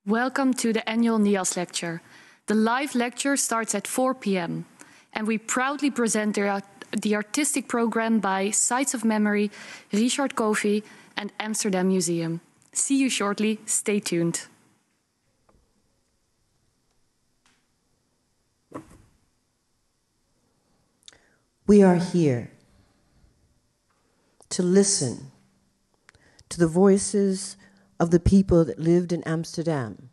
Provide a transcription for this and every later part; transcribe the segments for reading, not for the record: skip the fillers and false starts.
Welcome to the annual Nias lecture. The live lecture starts at 4 p.m. and we proudly present the artistic program by Sites of Memory, Richard Covey and Amsterdam Museum. See you shortly, stay tuned. We are here to listen to the voices of the people that lived in Amsterdam,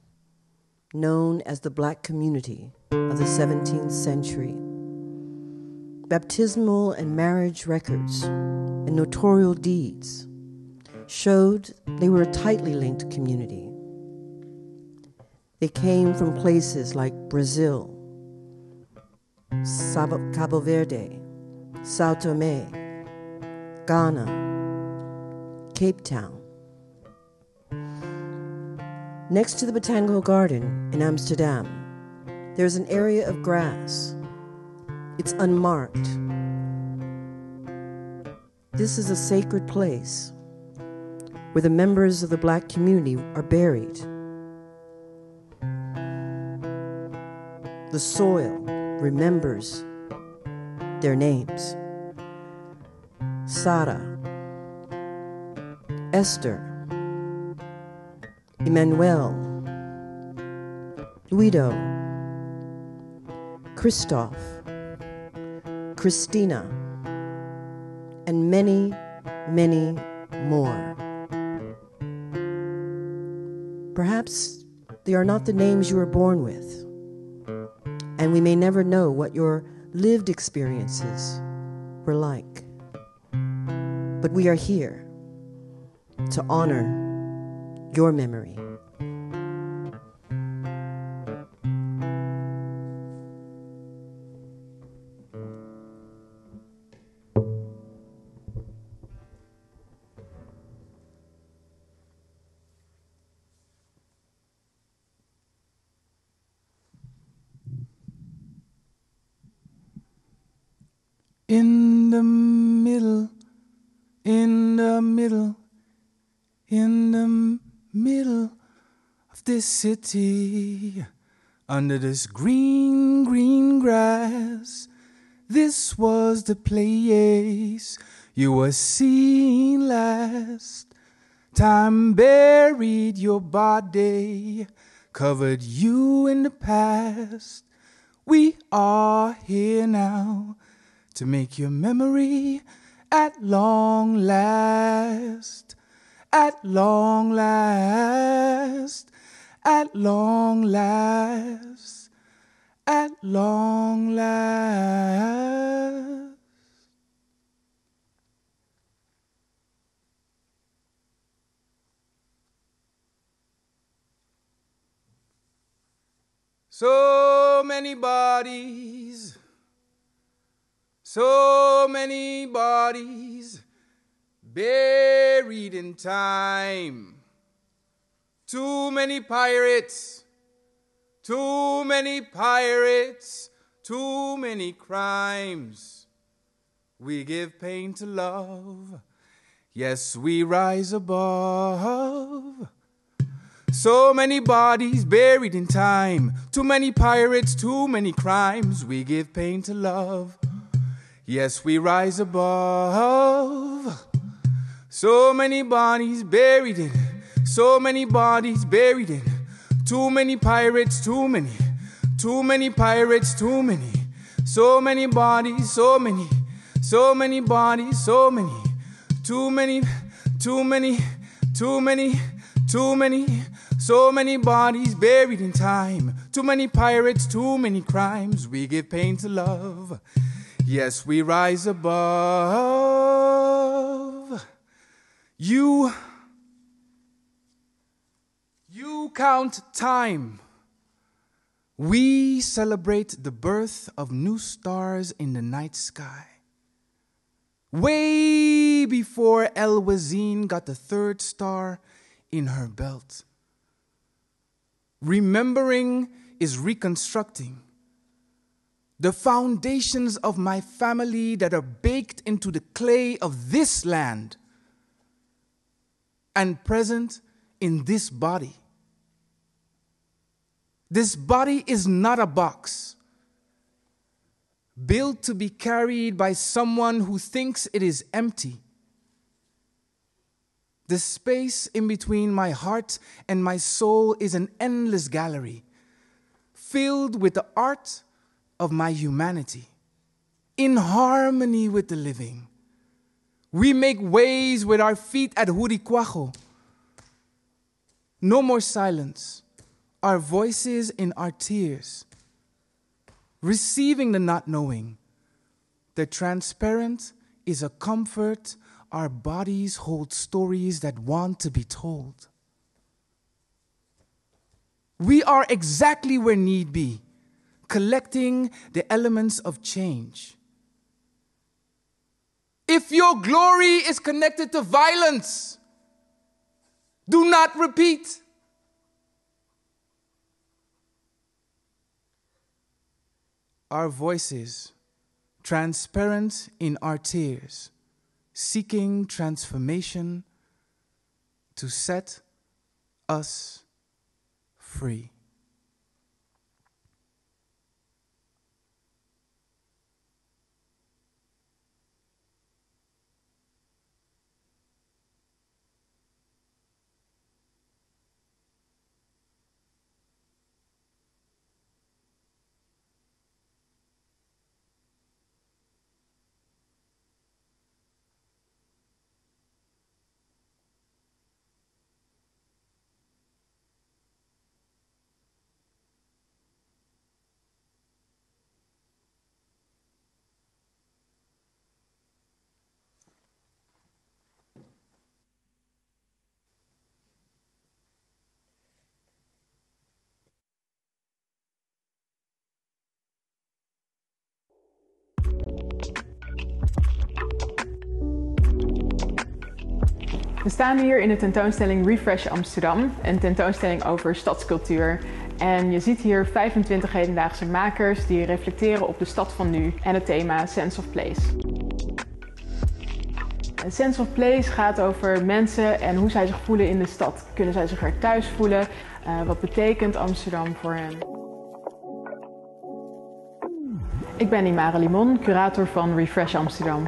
known as the Black community of the 17th century. Baptismal and marriage records and notarial deeds showed they were a tightly linked community. They came from places like Brazil, Cabo Verde, Sao Tome, Ghana, Cape Town. Next to the Botanical Garden in Amsterdam, there's an area of grass. It's unmarked. This is a sacred place where the members of the Black community are buried. The soil remembers their names. Sarah, Esther, Emmanuel, Guido, Christophe, Christina, and many, many more. Perhaps they are not the names you were born with, and we may never know what your lived experiences were like. But we are here to honor your memory. In the middle, in the middle, in the middle of this city, under this green, green grass, this was the place you were seen last. Time buried your body, covered you in the past. We are here now to make your memory at long last, at long last, at long last, at long last. So many bodies, so many bodies buried in time. Too many pirates, too many pirates, too many crimes. We give pain to love, yes, we rise above. So many bodies buried in time, too many pirates, too many crimes. We give pain to love, yes, we rise above. So many bodies buried in, so many bodies buried in. Too many pirates, too many pirates, too many. So many bodies, so many bodies, so many. Too many, too many, too many, too many. So many bodies buried in time. Too many pirates, too many crimes. We give pain to love, yes, we rise above. You count time. We celebrate the birth of new stars in the night sky. Way before El Wazine got the third star in her belt. Remembering is reconstructing. The foundations of my family that are baked into the clay of this land and present in this body. This body is not a box, built to be carried by someone who thinks it is empty. The space in between my heart and my soul is an endless gallery, filled with the art of my humanity, in harmony with the living. We make ways with our feet at Hurikwajo. No more silence, our voices in our tears, receiving the not knowing. The transparent is a comfort. Our bodies hold stories that want to be told. We are exactly where need be, collecting the elements of change. If your glory is connected to violence, do not repeat. Our voices, transparent in our tears, seeking transformation to set us free. We staan hier in de tentoonstelling Refresh Amsterdam, een tentoonstelling over stadscultuur. En je ziet hier 25 hedendaagse makers die reflecteren op de stad van nu en het thema Sense of Place. Sense of Place gaat over mensen en hoe zij zich voelen in de stad. Kunnen zij zich er thuis voelen? Wat betekent Amsterdam voor hen? Ik ben Imara Limon, curator van Refresh Amsterdam.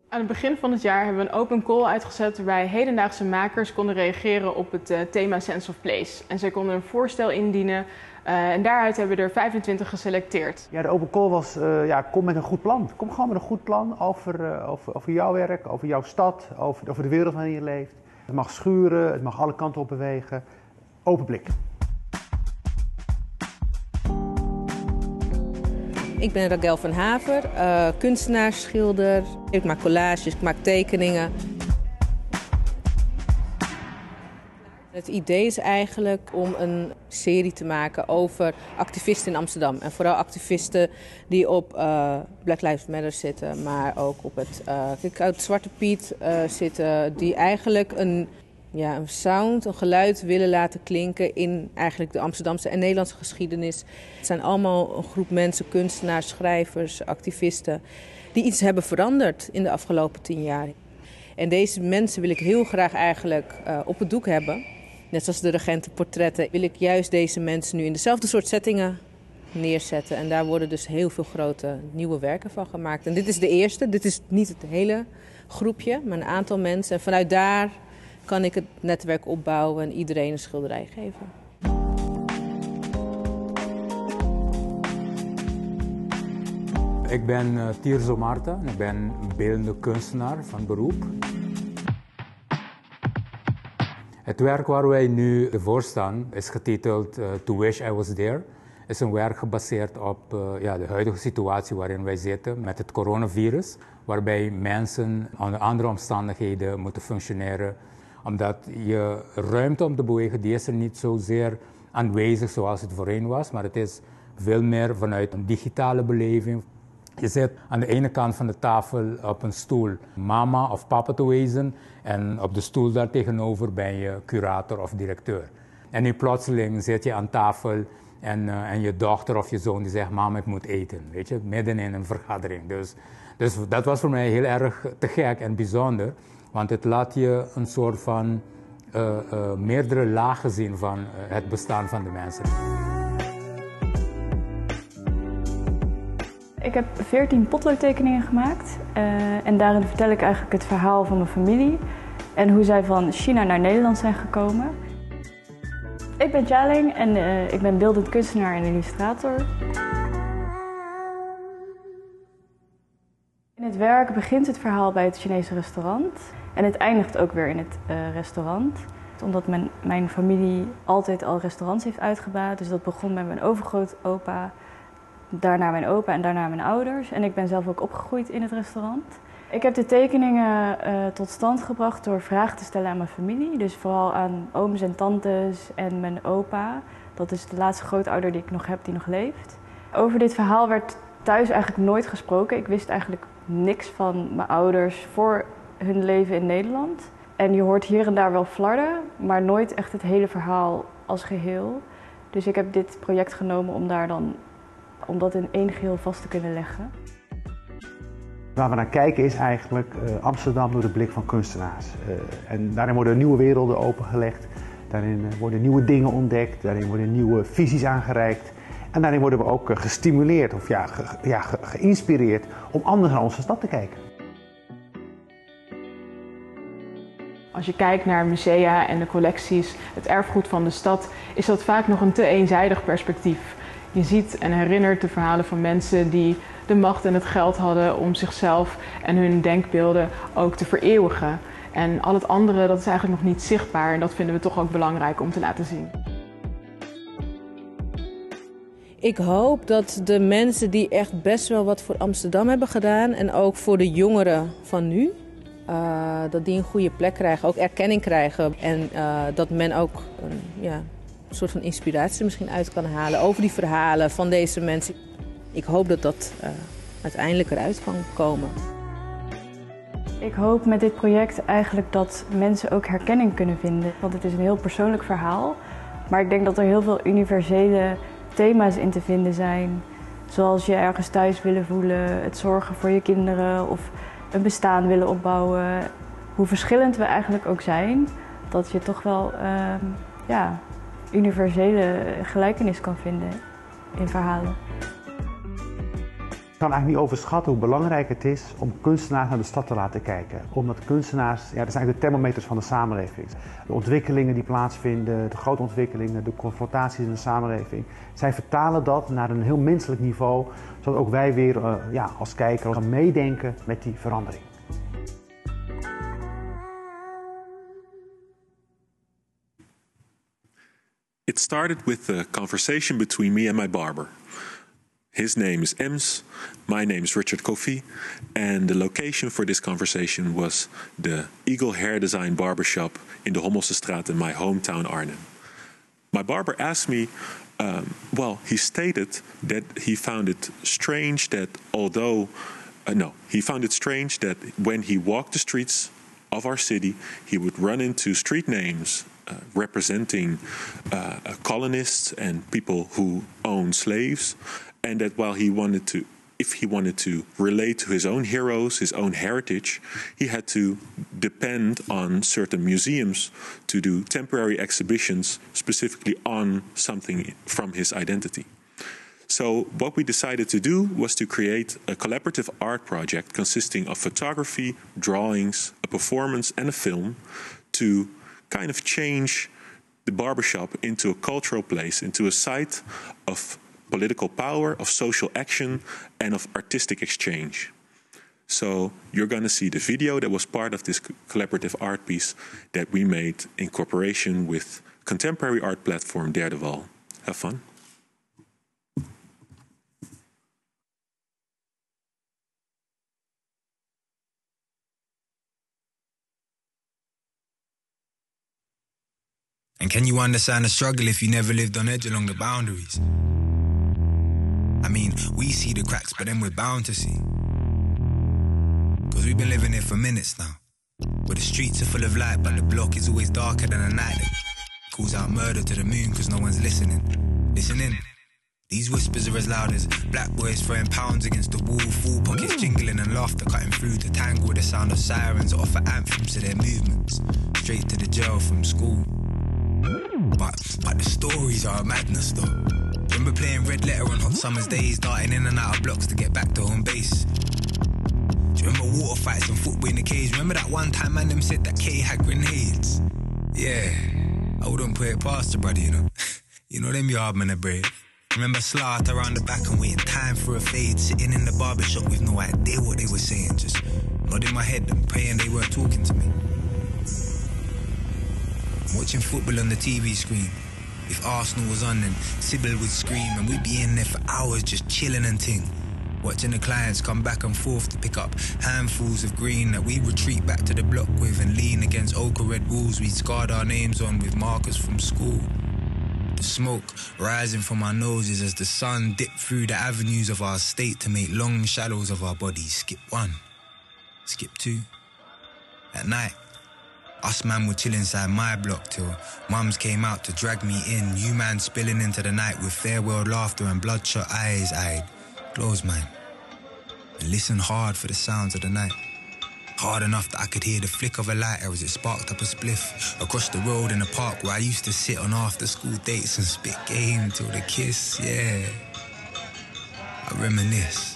Aan het begin van het jaar hebben we een open call uitgezet waarbij hedendaagse makers konden reageren op het thema Sense of Place. En zij konden een voorstel indienen en daaruit hebben we er 25 geselecteerd. Ja, de open call was, kom met een goed plan. Kom gewoon met een goed plan over jouw werk, over jouw stad, over de wereld waarin je leeft. Het mag schuren, het mag alle kanten op bewegen. Open blik. Ik ben Raquel van Haver, kunstenaar, schilder. Ik maak collages, ik maak tekeningen. Het idee is eigenlijk om een serie te maken over activisten in Amsterdam. En vooral activisten die op Black Lives Matter zitten, maar ook op het Zwarte Piet zitten. Die eigenlijk een sound, een geluid willen laten klinken in eigenlijk de Amsterdamse en Nederlandse geschiedenis. Het zijn allemaal een groep mensen, kunstenaars, schrijvers, activisten, die iets hebben veranderd in de afgelopen 10 jaar. En deze mensen wil ik heel graag eigenlijk op het doek hebben. Net zoals de regentenportretten wil ik juist deze mensen nu in dezelfde soort settingen neerzetten. En daar worden dus heel veel grote nieuwe werken van gemaakt. En dit is de eerste, dit is niet het hele groepje, maar een aantal mensen. En vanuit daar kan ik het netwerk opbouwen en iedereen een schilderij geven. Ik ben Tirso Marta en ik ben beeldende kunstenaar van beroep. Het werk waar wij nu voor staan is getiteld To Wish I Was There. Het is een werk gebaseerd op de huidige situatie waarin wij zitten met het coronavirus. Waarbij mensen onder andere omstandigheden moeten functioneren. Omdat je ruimte om te bewegen, die is er niet zozeer aanwezig zoals het voorheen was. Maar het is veel meer vanuit een digitale beleving. Je zit aan de ene kant van de tafel op een stoel mama of papa te wezen. En op de stoel daar tegenover ben je curator of directeur. En nu plotseling zit je aan tafel en je dochter of je zoon die zegt, mama, ik moet eten. Weet je, midden in een vergadering. Dus dat was voor mij heel erg te gek en bijzonder. Want het laat je een soort van meerdere lagen zien van het bestaan van de mensen. Ik heb 14 potloodtekeningen gemaakt en daarin vertel ik eigenlijk het verhaal van mijn familie en hoe zij van China naar Nederland zijn gekomen. Ik ben Tjaling en ik ben beeldend kunstenaar en illustrator. In het werk begint het verhaal bij het Chinese restaurant en het eindigt ook weer in het restaurant. Omdat mijn familie altijd al restaurants heeft uitgebaat, dus dat begon met mijn overgrootopa, daarna mijn opa en daarna mijn ouders. En ik ben zelf ook opgegroeid in het restaurant. Ik heb de tekeningen tot stand gebracht door vragen te stellen aan mijn familie. Dus vooral aan ooms en tantes en mijn opa. Dat is de laatste grootouder die ik nog heb, die nog leeft. Over dit verhaal werd thuis eigenlijk nooit gesproken. Ik wist eigenlijk niks van mijn ouders voor hun leven in Nederland. En je hoort hier en daar wel flarden, maar nooit echt het hele verhaal als geheel. Dus ik heb dit project genomen om dat in één geheel vast te kunnen leggen. Waar we naar kijken is eigenlijk Amsterdam door de blik van kunstenaars. En daarin worden nieuwe werelden opengelegd, daarin worden nieuwe dingen ontdekt, daarin worden nieuwe visies aangereikt. En daarin worden we ook gestimuleerd of geïnspireerd om anders naar onze stad te kijken. Als je kijkt naar musea en de collecties, het erfgoed van de stad, is dat vaak nog een te eenzijdig perspectief. Je ziet en herinnert de verhalen van mensen die de macht en het geld hadden om zichzelf en hun denkbeelden ook te vereeuwigen. En al het andere, dat is eigenlijk nog niet zichtbaar en dat vinden we toch ook belangrijk om te laten zien. Ik hoop dat de mensen die echt best wel wat voor Amsterdam hebben gedaan en ook voor de jongeren van nu, dat die een goede plek krijgen, ook erkenning krijgen en dat men ook een soort van inspiratie misschien uit kan halen over die verhalen van deze mensen. Ik hoop dat dat uiteindelijk eruit kan komen. Ik hoop met dit project eigenlijk dat mensen ook herkenning kunnen vinden. Want het is een heel persoonlijk verhaal. Maar ik denk dat er heel veel universele thema's in te vinden zijn. Zoals je ergens thuis willen voelen, het zorgen voor je kinderen of een bestaan willen opbouwen. Hoe verschillend we eigenlijk ook zijn, dat je toch wel universele gelijkenis kan vinden in verhalen. Ik kan eigenlijk niet overschatten hoe belangrijk het is om kunstenaars naar de stad te laten kijken. Omdat kunstenaars, dat zijn eigenlijk de thermometers van de samenleving. De ontwikkelingen die plaatsvinden, de grote ontwikkelingen, de confrontaties in de samenleving. Zij vertalen dat naar een heel menselijk niveau, zodat ook wij weer als kijker gaan meedenken met die verandering. It started with a conversation between me and my barber. His name is Ems, my name is Richard Kofi, and the location for this conversation was the Eagle Hair Design Barbershop in de Hommelsestraat in my hometown Arnhem. My barber asked me, he stated that he found it strange that that when he walked the streets of our city, he would run into street names representing colonists and people who owned slaves. And that if he wanted to relate to his own heroes, his own heritage, he had to depend on certain museums to do temporary exhibitions specifically on something from his identity. So what we decided to do was to create a collaborative art project consisting of photography, drawings, a performance and a film to kind of change the barbershop into a cultural place, into a site of political power, of social action, and of artistic exchange. So you're going to see the video that was part of this collaborative art piece that we made in cooperation with contemporary art platform Derde Wal. Have fun. And can you understand the struggle if you never lived on edge along the boundaries? I mean, we see the cracks, but then we're bound to see. Cause we've been living here for minutes now. Where the streets are full of light, but the block is always darker than a night. Calls out murder to the moon cause no one's listening. Listening? These whispers are as loud as black boys throwing pounds against the wall, full pockets jingling and laughter cutting through the tangle with the sound of sirens that offer anthems to their movements, straight to the jail from school. But the stories are a madness though. Remember playing red letter on hot summer's days, darting in and out of blocks to get back to home base. Do you remember water fights and football in the cage? Remember that one time man them said that K had grenades? Yeah, I wouldn't put it past you, brother, you know. You know them yard men are brave. Remember slaughter around the back and waiting time for a fade, sitting in the barbershop with no idea what they were saying, just nodding my head and praying they weren't talking to me. Watching football on the TV screen. If Arsenal was on, then Civilis would scream and we'd be in there for hours just chilling and ting. Watching the clients come back and forth to pick up handfuls of green that we retreat back to the block with and lean against ochre red walls we'd scarred our names on with markers from school. The smoke rising from our noses as the sun dipped through the avenues of our state to make long shallows of our bodies. Skip one, skip two. At night, us man would chill inside my block till mums came out to drag me in. You man spilling into the night with farewell laughter and bloodshot eyes. I'd close mine and listen hard for the sounds of the night. Hard enough that I could hear the flick of a lighter as it sparked up a spliff across the road in the park where I used to sit on after school dates and spit game till the kiss, yeah. I reminisce.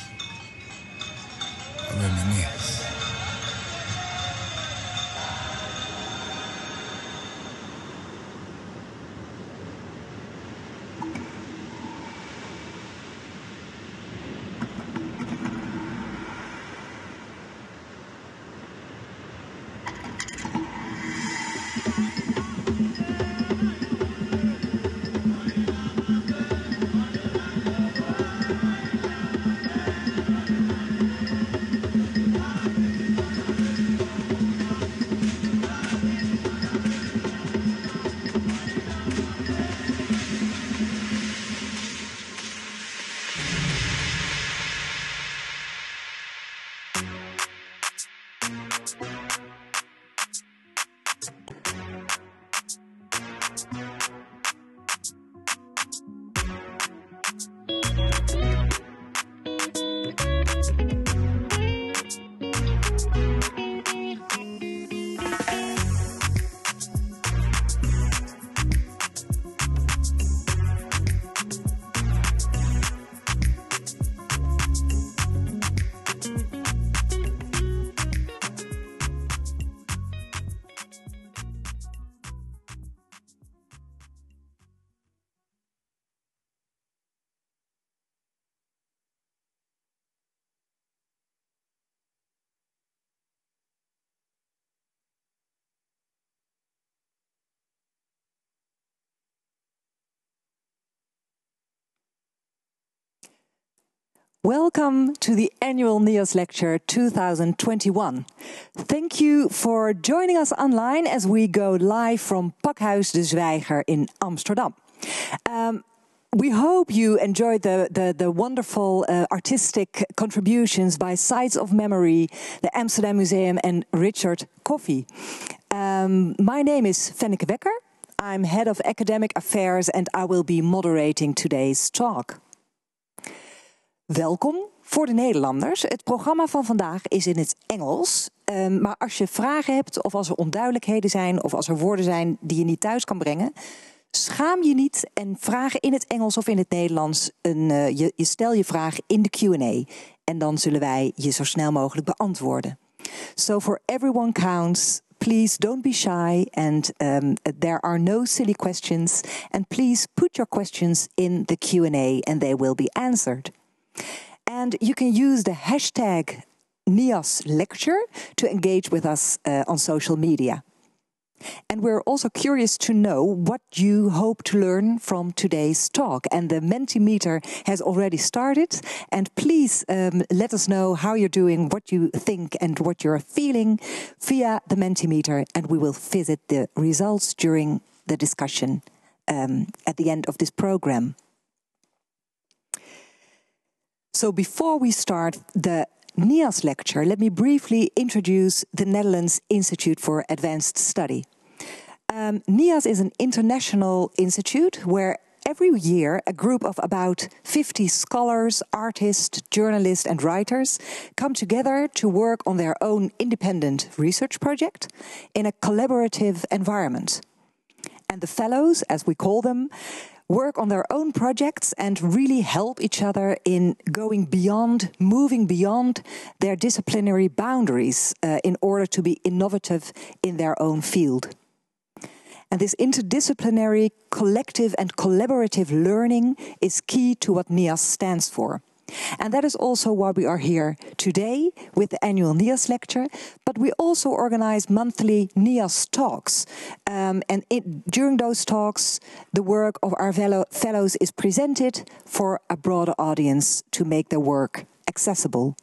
Welcome to the annual Nias Lecture 2021. Thank you for joining us online as we go live from Pakhuis de Zwijger in Amsterdam. We hope you enjoyed the wonderful artistic contributions by Sites of Memory, the Amsterdam Museum and Richard Coffey. My name is Fenneke Wekker. I'm Head of Academic Affairs and I will be moderating today's talk. Welkom voor de Nederlanders. Het programma van vandaag is in het Engels. Maar als je vragen hebt of als er onduidelijkheden zijn of als er woorden zijn die je niet thuis kan brengen, schaam je niet en vraag in het Engels of in het Nederlands. Je stel je vraag in de Q&A en dan zullen wij je zo snel mogelijk beantwoorden. So for everyone counts, please don't be shy and there are no silly questions. And please put your questions in the Q&A and they will be answered. And you can use the hashtag Nias Lecture to engage with us on social media. And we're also curious to know what you hope to learn from today's talk. And the Mentimeter has already started. And please let us know how you're doing, what you think and what you're feeling via the Mentimeter. And we will visit the results during the discussion at the end of this program. So before we start the Nias Lecture, let me briefly introduce the Netherlands Institute for Advanced Study. Nias is an international institute where every year, a group of about 50 scholars, artists, journalists and writers come together to work on their own independent research project in a collaborative environment. And the fellows, as we call them, work on their own projects and really help each other in going beyond, moving beyond their disciplinary boundaries in order to be innovative in their own field. And this interdisciplinary, collective and collaborative learning is key to what Nias stands for. And that is also why we are here today with the annual Nias lecture, but we also organize monthly Nias talks. During those talks, the work of our fellows is presented for a broader audience to make their work accessible.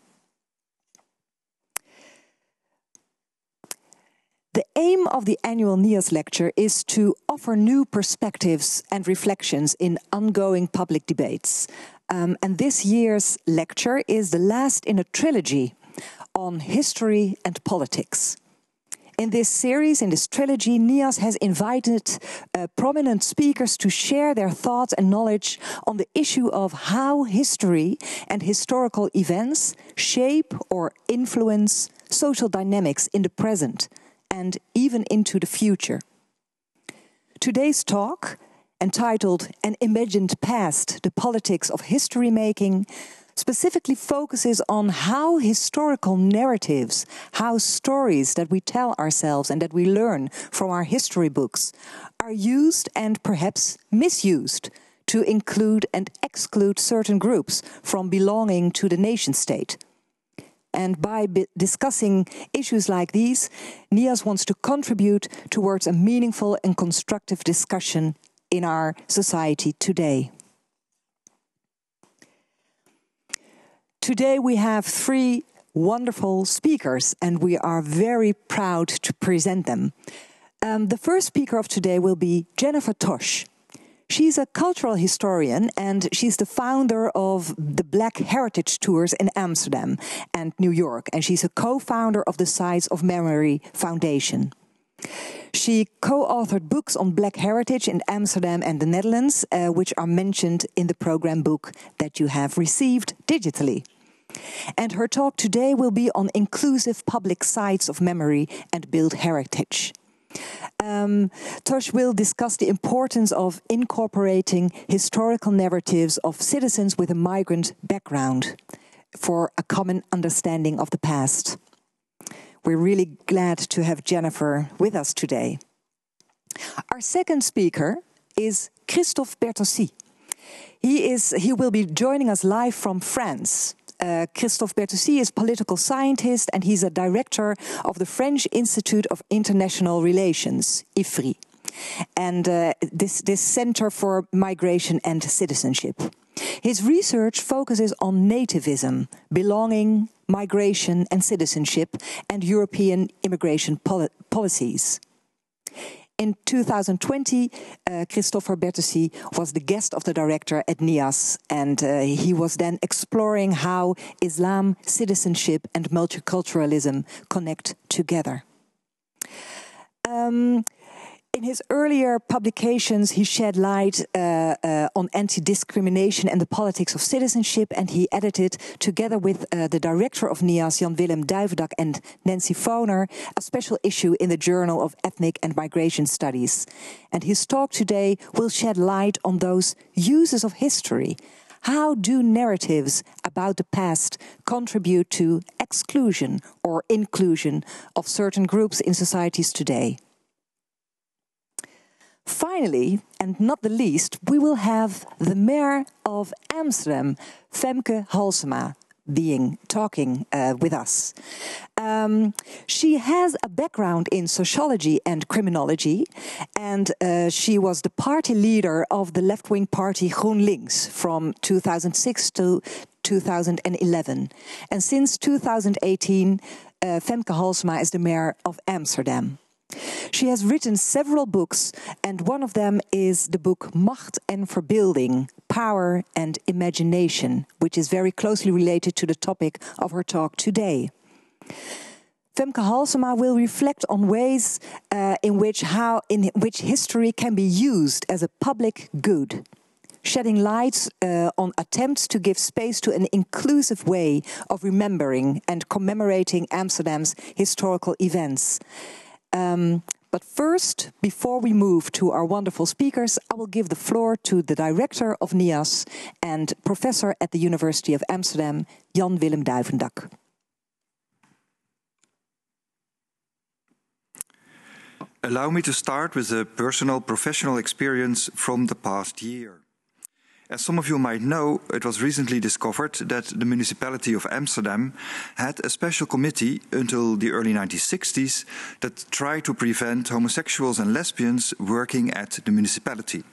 The aim of the annual Nias lecture is to offer new perspectives and reflections in ongoing public debates. And this year's lecture is the last in a trilogy on history and politics. In this series, in this trilogy, Nias has invited prominent speakers to share their thoughts and knowledge on the issue of how history and historical events shape or influence social dynamics in the present and even into the future. Today's talk, entitled An Imagined Past, the Politics of History Making, specifically focuses on how historical narratives, how stories that we tell ourselves and that we learn from our history books are used and perhaps misused to include and exclude certain groups from belonging to the nation state. And by discussing issues like these, Nias wants to contribute towards a meaningful and constructive discussion in our society today. Today we have three wonderful speakers, and we are very proud to present them. The first speaker of today will be Jennifer Tosh. She's a cultural historian, and she's the founder of the Black Heritage Tours in Amsterdam and New York, and she's a co-founder of the Sites of Memory Foundation. She co-authored books on Black heritage in Amsterdam and the Netherlands, which are mentioned in the program book that you have received digitally. And her talk today will be on inclusive public sites of memory and built heritage. Tosh will discuss the importance of incorporating historical narratives of citizens with a migrant background for a common understanding of the past. We're really glad to have Jennifer with us today. Our second speaker is Christophe Bertosi. He will be joining us live from France. Christophe Bertosi is political scientist, and he's a director of the French Institute of International Relations, IFRI, and this Center for Migration and Citizenship. His research focuses on nativism, belonging, migration and citizenship, and European immigration policies. In 2020, Christophe Bertosi was the guest of the director at Nias, and he was then exploring how Islam, citizenship and multiculturalism connect together. In his earlier publications, he shed light on anti-discrimination and the politics of citizenship, and he edited, together with the director of Nias, Jan-Willem Duivendak, and Nancy Foner, a special issue in the Journal of Ethnic and Migration Studies. And his talk today will shed light on those uses of history. How do narratives about the past contribute to exclusion or inclusion of certain groups in societies today? Finally, and not the least, we will have the mayor of Amsterdam, Femke Halsema, talking with us. She has a background in sociology and criminology, and she was the party leader of the left-wing party GroenLinks from 2006 to 2011. And since 2018, Femke Halsema is the mayor of Amsterdam. She has written several books, and one of them is the book Macht en Verbeelding, Power and Imagination, which is very closely related to the topic of her talk today. Femke Halsema will reflect on ways in which history can be used as a public good. shedding light on attempts to give space to an inclusive way of remembering and commemorating Amsterdam's historical events. But first, before we move to our wonderful speakers, I will give the floor to the director of Nias and professor at the University of Amsterdam, Jan Willem Duivendak. Allow me to start with a personal professional experience from the past year. As some of you might know, it was recently discovered that the municipality of Amsterdam had a special committee until the early 1960s that tried to prevent homosexuals and lesbians working at the municipality.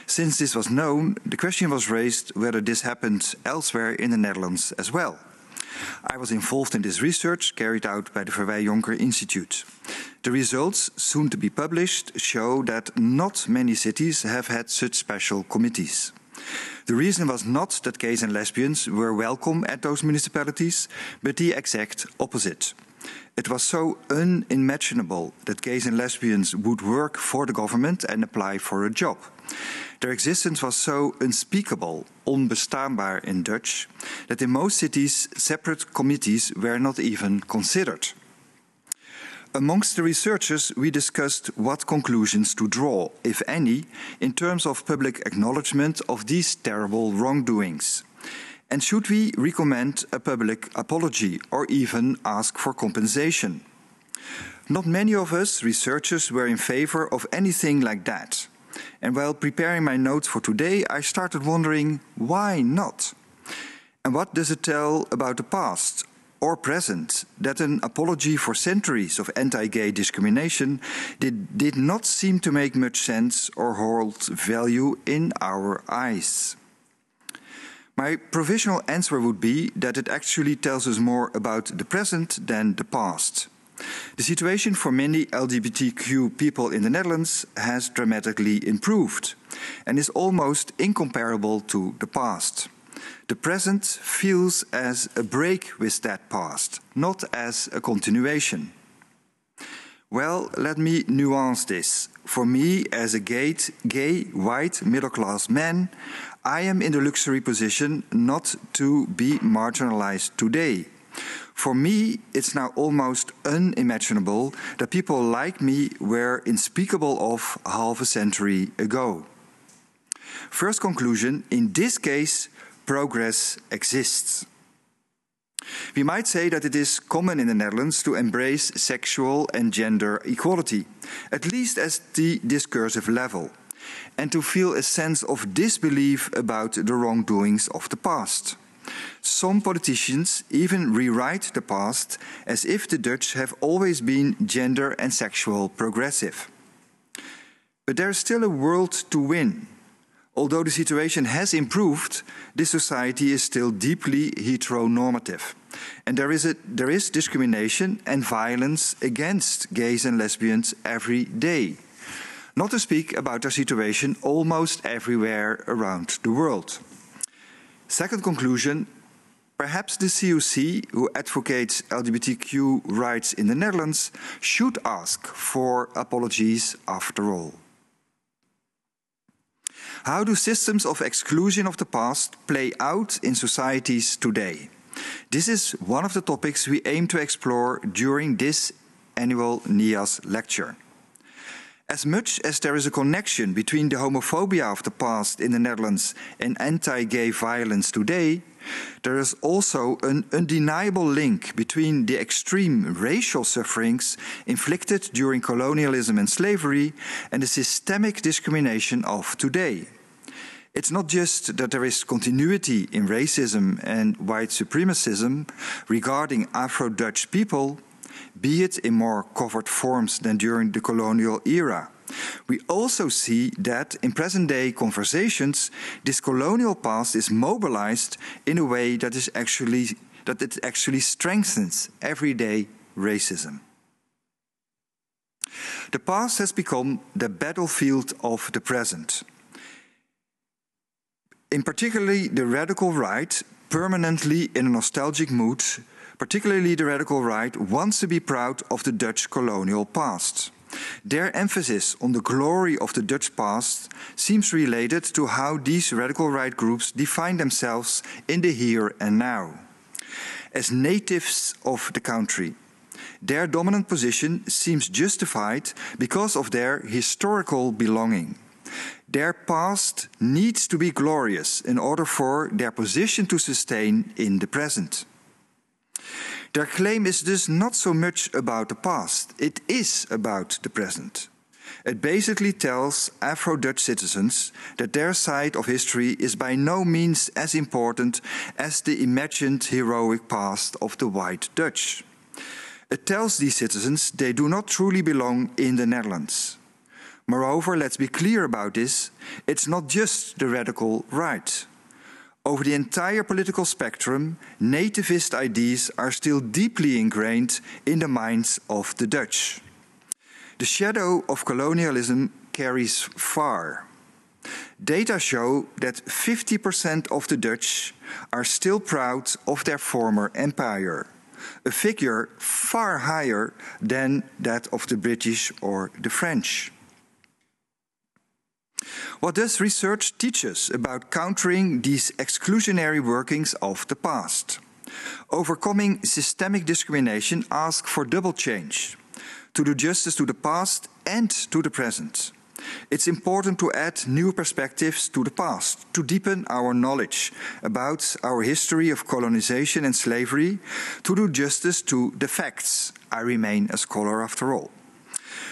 Since this was known, the question was raised whether this happened elsewhere in the Netherlands as well. I was involved in this research carried out by the Verwij Jonker Institute. The results, soon to be published, show that not many cities have had such special committees. The reason was not that gays and lesbians were welcome at those municipalities, but the exact opposite. It was so unimaginable that gays and lesbians would work for the government and apply for a job. Their existence was so unspeakable, onbestaanbaar in Dutch, that in most cities separate committees were not even considered. Amongst the researchers, we discussed what conclusions to draw, if any, in terms of public acknowledgement of these terrible wrongdoings. And should we recommend a public apology or even ask for compensation? Not many of us researchers were in favor of anything like that. And while preparing my notes for today, I started wondering, why not? And what does it tell about the past or present, that an apology for centuries of anti-gay discrimination did not seem to make much sense or hold value in our eyes? My provisional answer would be that it actually tells us more about the present than the past. The situation for many LGBTQ people in the Netherlands has dramatically improved and is almost incomparable to the past. The present feels as a break with that past, not as a continuation. Well, let me nuance this. For me, as a gay, white, middle-class man, I am in the luxury position not to be marginalized today. For me, it's now almost unimaginable that people like me were unspeakable of half a century ago. First conclusion, in this case, progress exists. We might say that it is common in the Netherlands to embrace sexual and gender equality, at least at the discursive level, and to feel a sense of disbelief about the wrongdoings of the past. Some politicians even rewrite the past as if the Dutch have always been gender and sexual progressive. But there is still a world to win. Although the situation has improved, this society is still deeply heteronormative. And there is discrimination and violence against gays and lesbians every day. Not to speak about their situation almost everywhere around the world. Second conclusion, perhaps the COC, who advocates LGBTQ rights in the Netherlands, should ask for apologies after all. How do systems of exclusion of the past play out in societies today? This is one of the topics we aim to explore during this annual Nias lecture. As much as there is a connection between the homophobia of the past in the Netherlands and anti-gay violence today, there is also an undeniable link between the extreme racial sufferings inflicted during colonialism and slavery and the systemic discrimination of today. It's not just that there is continuity in racism and white supremacism regarding Afro-Dutch people, be it in more covert forms than during the colonial era. We also see that in present-day conversations, this colonial past is mobilized in a way that it actually strengthens everyday racism. The past has become the battlefield of the present. In particularly the radical right, permanently in a nostalgic mood, particularly the radical right wants to be proud of the Dutch colonial past. Their emphasis on the glory of the Dutch past seems related to how these radical right groups define themselves in the here and now. As natives of the country, their dominant position seems justified because of their historical belonging. Their past needs to be glorious in order for their position to sustain in the present. Their claim is thus not so much about the past, it is about the present. It basically tells Afro-Dutch citizens that their side of history is by no means as important as the imagined heroic past of the white Dutch. It tells these citizens they do not truly belong in the Netherlands. Moreover, let's be clear about this, it's not just the radical right. Over the entire political spectrum, nativist ideas are still deeply ingrained in the minds of the Dutch. The shadow of colonialism carries far. Data show that 50% of the Dutch are still proud of their former empire, a figure far higher than that of the British or the French. What does research teach us about countering these exclusionary workings of the past? Overcoming systemic discrimination asks for double change, to do justice to the past and to the present. It's important to add new perspectives to the past, to deepen our knowledge about our history of colonization and slavery, to do justice to the facts. I remain a scholar after all.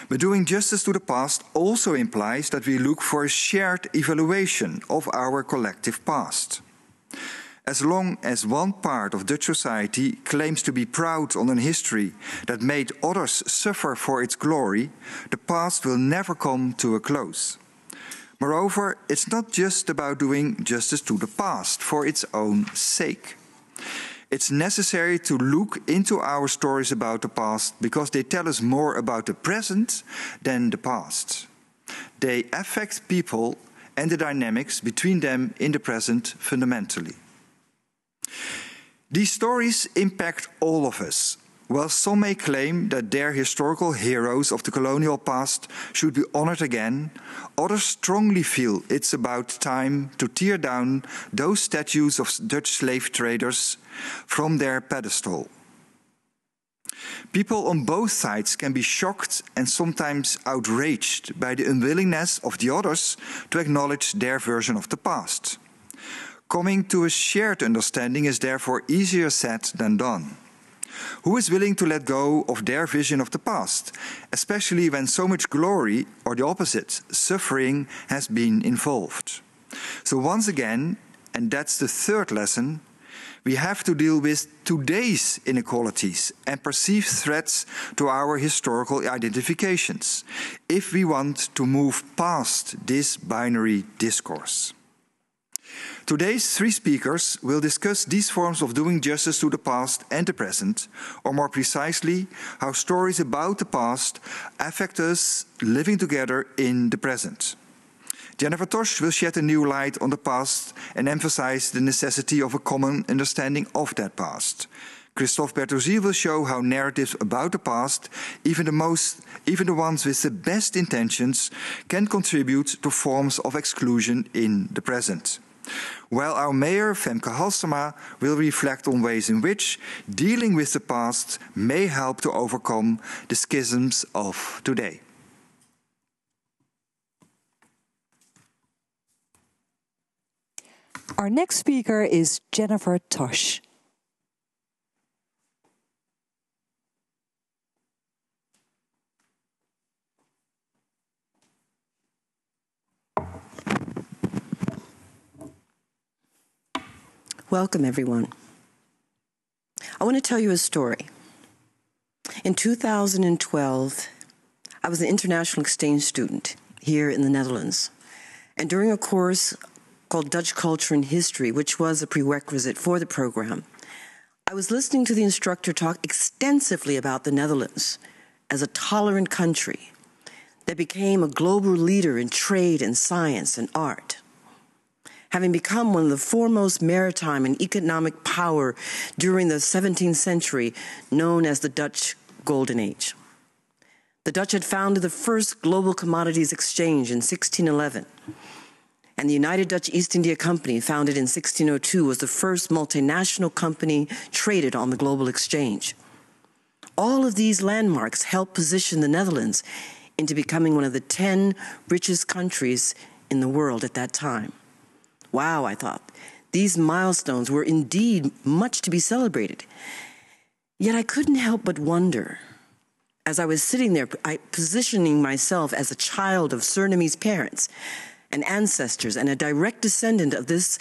But doing justice to the past also implies that we look for a shared evaluation of our collective past. As long as one part of Dutch society claims to be proud on a history that made others suffer for its glory, the past will never come to a close. Moreover, it's not just about doing justice to the past for its own sake. It's necessary to look into our stories about the past because they tell us more about the present than the past. They affect people and the dynamics between them in the present fundamentally. These stories impact all of us. While some may claim that their historical heroes of the colonial past should be honored again, others strongly feel it's about time to tear down those statues of Dutch slave traders from their pedestal. People on both sides can be shocked and sometimes outraged by the unwillingness of the others to acknowledge their version of the past. Coming to a shared understanding is therefore easier said than done. Who is willing to let go of their vision of the past, especially when so much glory, or the opposite, suffering, has been involved? So once again, and that's the third lesson, we have to deal with today's inequalities and perceived threats to our historical identifications, if we want to move past this binary discourse. Today's three speakers will discuss these forms of doing justice to the past and the present, or more precisely, how stories about the past affect us living together in the present. Jennifer Tosh will shed a new light on the past and emphasize the necessity of a common understanding of that past. Christophe Bertosi will show how narratives about the past, even the ones with the best intentions, can contribute to forms of exclusion in the present. While our mayor, Femke Halsema, will reflect on ways in which dealing with the past may help to overcome the schisms of today. Our next speaker is Jennifer Tosh. Welcome, everyone. I want to tell you a story. In 2012, I was an international exchange student here in the Netherlands. And during a course called Dutch Culture and History, which was a prerequisite for the program, I was listening to the instructor talk extensively about the Netherlands as a tolerant country that became a global leader in trade and science and art, having become one of the foremost maritime and economic power during the 17th century, known as the Dutch Golden Age. The Dutch had founded the first global commodities exchange in 1611. And the United Dutch East India Company, founded in 1602, was the first multinational company traded on the global exchange. All of these landmarks helped position the Netherlands into becoming one of the 10 richest countries in the world at that time. Wow, I thought, these milestones were indeed much to be celebrated. Yet I couldn't help but wonder, as I was sitting there, positioning myself as a child of Surinamese parents and ancestors and a direct descendant of this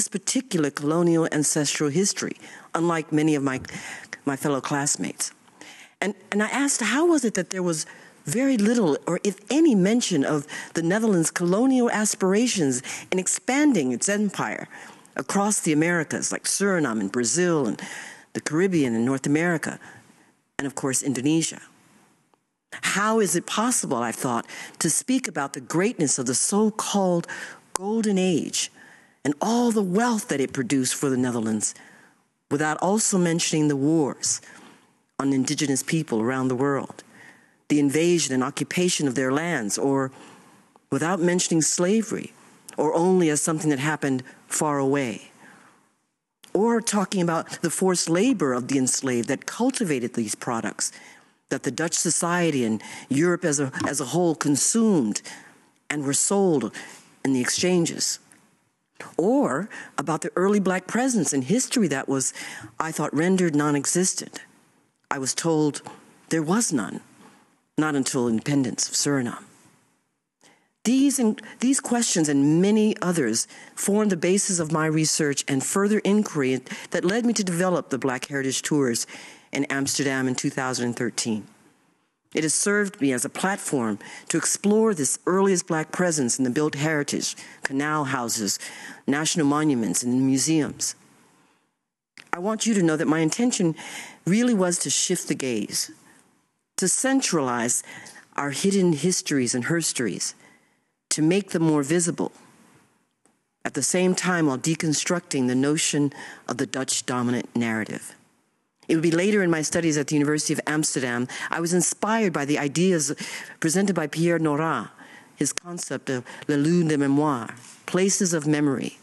particular colonial ancestral history, unlike many of my fellow classmates. And I asked, how was it that there was very little, or if any, mention of the Netherlands' colonial aspirations in expanding its empire across the Americas, like Suriname and Brazil and the Caribbean and North America, and of course Indonesia? How is it possible, I thought, to speak about the greatness of the so-called Golden Age and all the wealth that it produced for the Netherlands without also mentioning the wars on indigenous people around the world, the invasion and occupation of their lands, or without mentioning slavery, or only as something that happened far away, or talking about the forced labor of the enslaved that cultivated these products that the Dutch society and Europe as a whole consumed and were sold in the exchanges, or about the early black presence in history that was, I thought, rendered non-existent. I was told there was none, not until independence of Suriname. These questions and many others formed the basis of my research and further inquiry that led me to develop the Black Heritage Tours in Amsterdam in 2013. It has served me as a platform to explore this earliest black presence in the built heritage, canal houses, national monuments, and museums. I want you to know that my intention really was to shift the gaze, to centralize our hidden histories and herstories, to make them more visible, at the same time while deconstructing the notion of the Dutch dominant narrative. It would be later in my studies at the University of Amsterdam, I was inspired by the ideas presented by Pierre Nora, his concept of le lieu de mémoire, places of memory,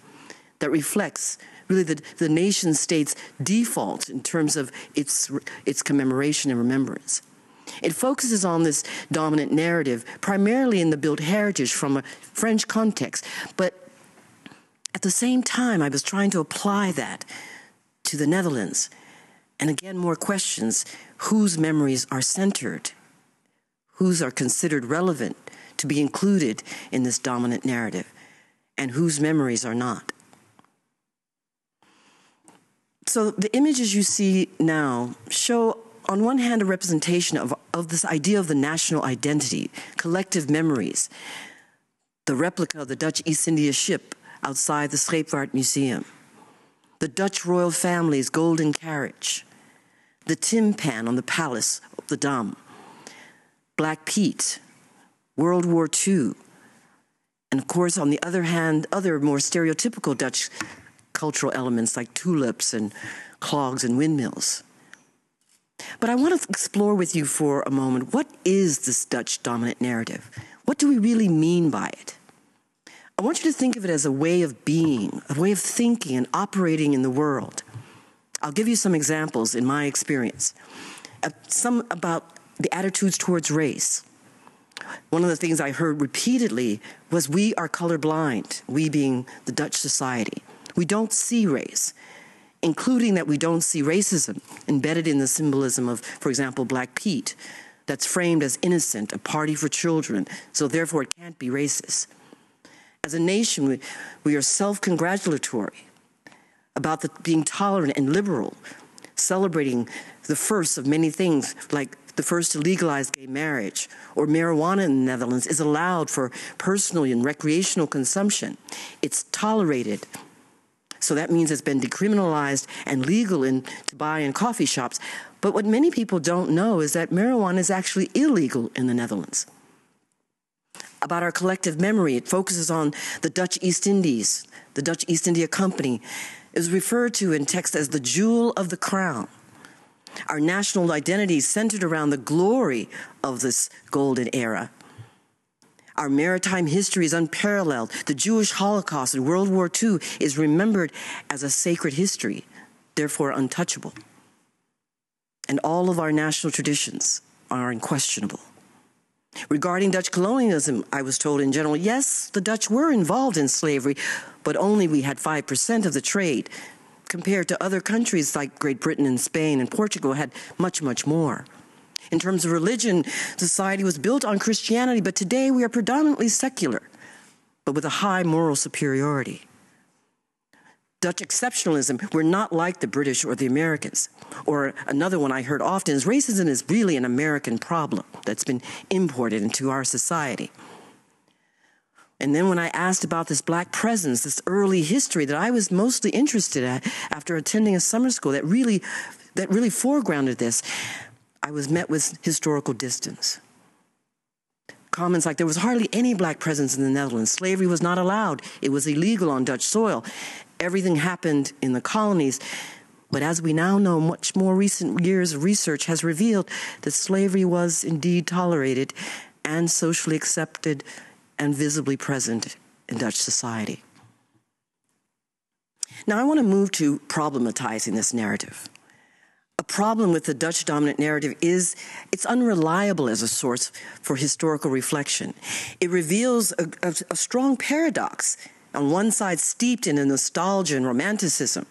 that reflects really the nation state's default in terms of its commemoration and remembrance. It focuses on this dominant narrative, primarily in the built heritage from a French context, but at the same time, I was trying to apply that to the Netherlands. And again, more questions: whose memories are centered? Whose are considered relevant to be included in this dominant narrative? And whose memories are not? So the images you see now show, on one hand, a representation of this idea of the national identity, collective memories, the replica of the Dutch East India ship outside the Scheepvaart Museum, the Dutch royal family's golden carriage, the timpan on the palace of the Dam, Black Pete, World War II, and of course, on the other hand, other more stereotypical Dutch cultural elements like tulips and clogs and windmills. But I want to explore with you for a moment, what is this Dutch dominant narrative? What do we really mean by it? I want you to think of it as a way of being, a way of thinking and operating in the world. I'll give you some examples in my experience. Some about the attitudes towards race. One of the things I heard repeatedly was, we are colorblind, we being the Dutch society. We don't see race, including that we don't see racism embedded in the symbolism of, for example, Black Pete, that's framed as innocent, a party for children, so therefore it can't be racist. As a nation, we are self-congratulatory about being tolerant and liberal, celebrating the first of many things, like the first to legalize gay marriage, or marijuana in the Netherlands is allowed for personal and recreational consumption. It's tolerated. So that means it's been decriminalized and legal to buy in coffee shops. But what many people don't know is that marijuana is actually illegal in the Netherlands. About our collective memory, it focuses on the Dutch East Indies, the Dutch East India Company. It was referred to in text as the jewel of the crown. Our national identity is centered around the glory of this golden era. Our maritime history is unparalleled. The Jewish Holocaust and World War II is remembered as a sacred history, therefore untouchable. And all of our national traditions are unquestionable. Regarding Dutch colonialism, I was told in general, yes, the Dutch were involved in slavery, but only we had 5% of the trade, compared to other countries like Great Britain and Spain and Portugal had much, much more. In terms of religion, society was built on Christianity, but today we are predominantly secular, but with a high moral superiority. Dutch exceptionalism, we're not like the British or the Americans. Or another one I heard often is racism is really an American problem that's been imported into our society. And then when I asked about this black presence, this early history that I was mostly interested in after attending a summer school that really foregrounded this, I was met with historical distance. Comments like there was hardly any black presence in the Netherlands. Slavery was not allowed. It was illegal on Dutch soil. Everything happened in the colonies. But as we now know, much more recent years of research has revealed that slavery was indeed tolerated and socially accepted and visibly present in Dutch society. Now I want to move to problematizing this narrative. A problem with the Dutch dominant narrative is it's unreliable as a source for historical reflection. It reveals a strong paradox, on one side steeped in a nostalgia and romanticism,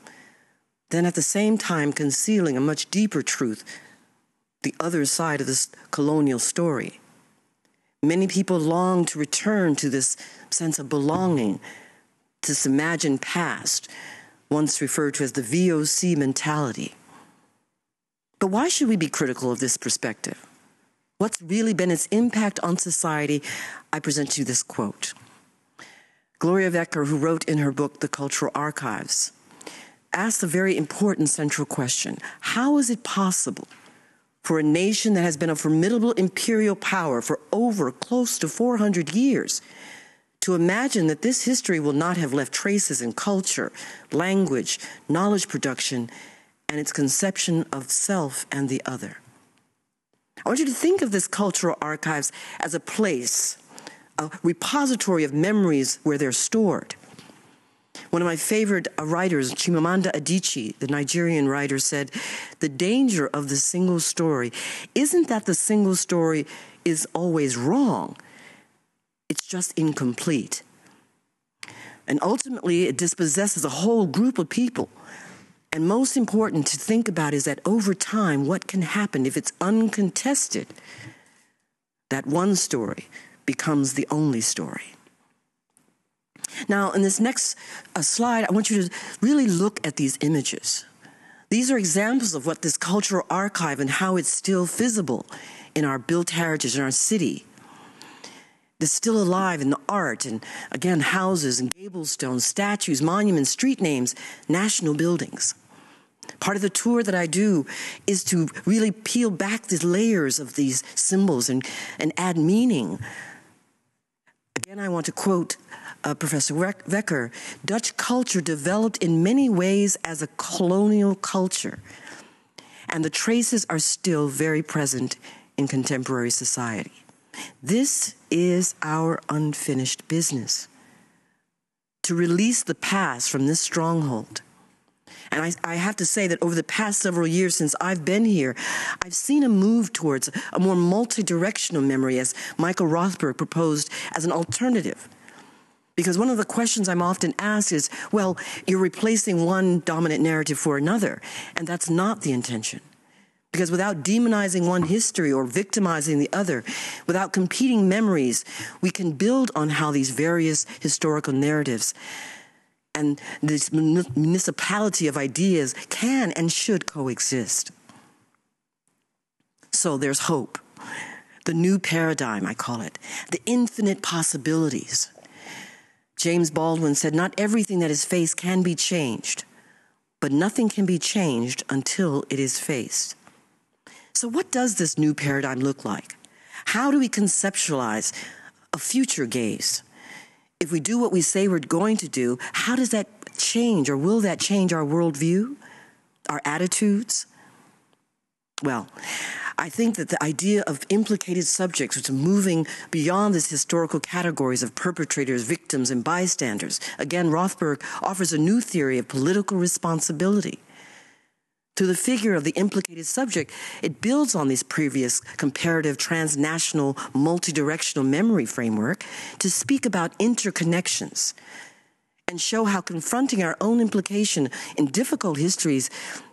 then at the same time concealing a much deeper truth, the other side of this colonial story. Many people long to return to this sense of belonging, this imagined past, once referred to as the VOC mentality. But why should we be critical of this perspective? What's really been its impact on society? I present to you this quote. Gloria Wekker, who wrote in her book, The Cultural Archives, asked a very important central question. How is it possible for a nation that has been a formidable imperial power for over close to 400 years to imagine that this history will not have left traces in culture, language, knowledge production, and its conception of self and the other? I want you to think of this cultural archives as a place, a repository of memories where they're stored. One of my favorite writers, Chimamanda Adichie, the Nigerian writer, said, the danger of the single story isn't that the single story is always wrong. It's just incomplete. And ultimately, it dispossesses a whole group of people. And most important to think about is that over time, what can happen if it's uncontested? That one story becomes the only story. Now, in this next slide, I want you to really look at these images. These are examples of what this cultural archive and how it's still visible in our built heritage, in our city. It's still alive in the art and, again, houses and gable stones, statues, monuments, street names, national buildings. Part of the tour that I do is to really peel back the layers of these symbols and add meaning. Again, I want to quote Professor Wekker, Dutch culture developed in many ways as a colonial culture, and the traces are still very present in contemporary society. This is our unfinished business, to release the past from this stronghold. And I have to say that over the past several years since I've been here, I've seen a move towards a more multi-directional memory, as Michael Rothberg proposed as an alternative. Because one of the questions I'm often asked is, well, you're replacing one dominant narrative for another, and that's not the intention. Because without demonizing one history or victimizing the other, without competing memories, we can build on how these various historical narratives and this municipality of ideas can and should coexist. So there's hope. The new paradigm, I call it. The infinite possibilities. James Baldwin said, not everything that is faced can be changed, but nothing can be changed until it is faced. So what does this new paradigm look like? How do we conceptualize a future gaze? If we do what we say we're going to do, how does that change, or will that change our worldview, our attitudes? Well, I think that the idea of implicated subjects, which is moving beyond these historical categories of perpetrators, victims, and bystanders. Again, Rothberg offers a new theory of political responsibility. To the figure of the implicated subject, it builds on this previous comparative transnational multidirectional memory framework to speak about interconnections and show how confronting our own implication in difficult histories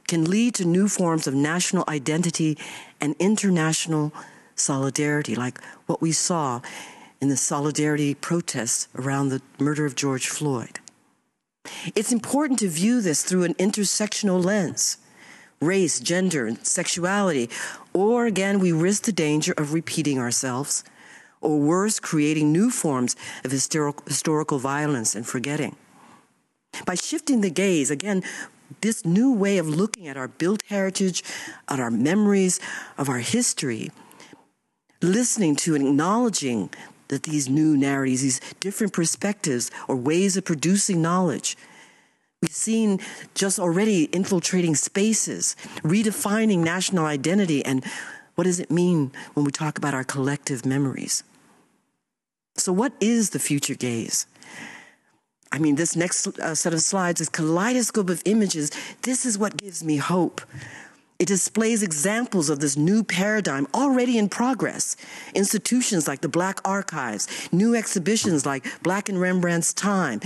can lead to new forms of national identity and international solidarity, like what we saw in the solidarity protests around the murder of George Floyd. It's important to view this through an intersectional lens. Race, gender, and sexuality, or again, we risk the danger of repeating ourselves, or worse, creating new forms of historical violence and forgetting. By shifting the gaze, again, this new way of looking at our built heritage, at our memories, of our history, listening to and acknowledging that these new narratives, these different perspectives or ways of producing knowledge, we've seen just already infiltrating spaces, redefining national identity, and what does it mean when we talk about our collective memories? So what is the future gaze? I mean, this next set of slides, this kaleidoscope of images, this is what gives me hope. It displays examples of this new paradigm already in progress. Institutions like the Black Archives, new exhibitions like Black in Rembrandt's Time.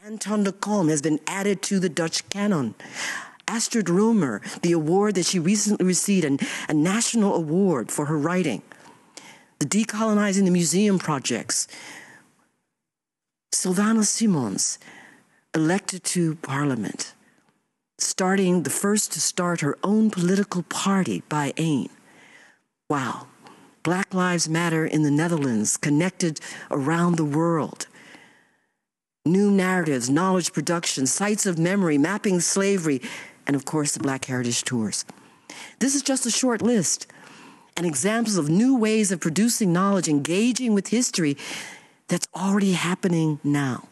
Anton de Kalm has been added to the Dutch canon. Astrid Roemer, the award that she recently received, a national award for her writing. The Decolonizing the Museum projects. Sylvana Simons, elected to Parliament, starting the first to start her own political party by Ain. Wow. Black Lives Matter in the Netherlands, connected around the world. New narratives, knowledge production, sites of memory, mapping slavery, and of course the Black Heritage Tours. This is just a short list, and examples of new ways of producing knowledge, engaging with history that's already happening now.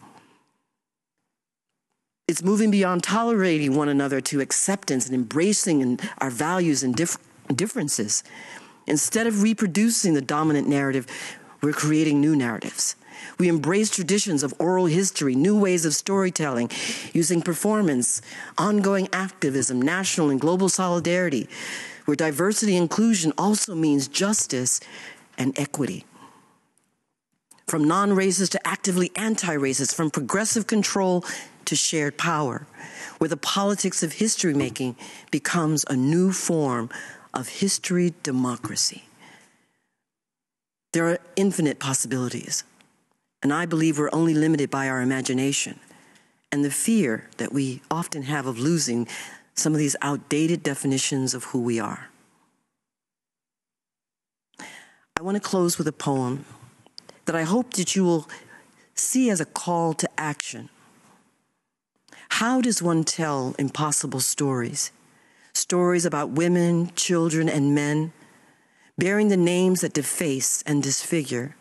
It's moving beyond tolerating one another to acceptance and embracing our values and differences. Instead of reproducing the dominant narrative, we're creating new narratives. We embrace traditions of oral history, new ways of storytelling, using performance, ongoing activism, national and global solidarity, where diversity and inclusion also means justice and equity. From non-racist to actively anti-racist, from progressive control to shared power, where the politics of history-making becomes a new form of history democracy. There are infinite possibilities, and I believe we're only limited by our imagination and the fear that we often have of losing some of these outdated definitions of who we are. I want to close with a poem that I hope that you will see as a call to action. How does one tell impossible stories? Stories about women, children, and men, bearing the names that deface and disfigure,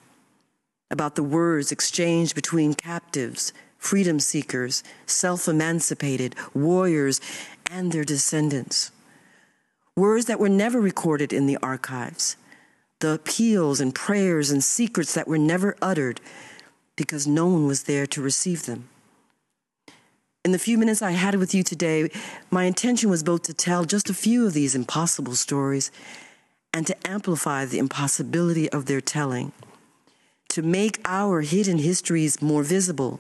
about the words exchanged between captives, freedom seekers, self-emancipated, warriors, and their descendants. Words that were never recorded in the archives, the appeals and prayers and secrets that were never uttered because no one was there to receive them. In the few minutes I had with you today, my intention was both to tell just a few of these impossible stories and to amplify the impossibility of their telling, to make our hidden histories more visible.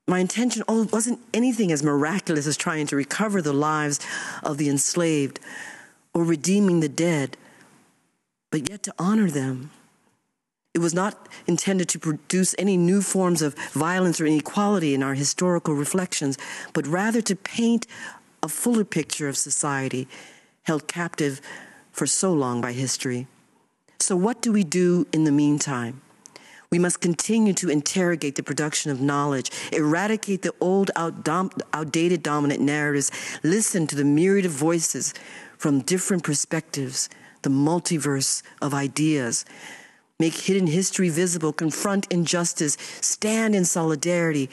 My intention wasn't anything as miraculous as trying to recover the lives of the enslaved or redeeming the dead, but yet to honor them. It was not intended to produce any new forms of violence or inequality in our historical reflections, but rather to paint a fuller picture of society held captive for so long by history. So what do we do in the meantime? We must continue to interrogate the production of knowledge, eradicate the old, outdated dominant narratives, listen to the myriad of voices from different perspectives, the multiverse of ideas, make hidden history visible, confront injustice, stand in solidarity,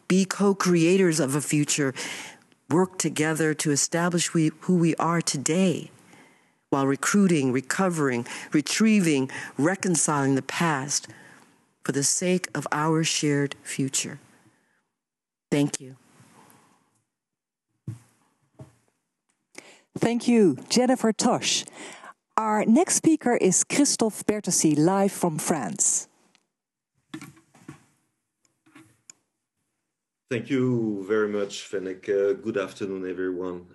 be co-creators of a future, work together to establish who we are today while recruiting, recovering, retrieving, reconciling the past for the sake of our shared future. Thank you. Thank you, Jennifer Tosh. Our next speaker is Christophe Bertosi, live from France. Thank you very much, Fennec. Good afternoon, everyone.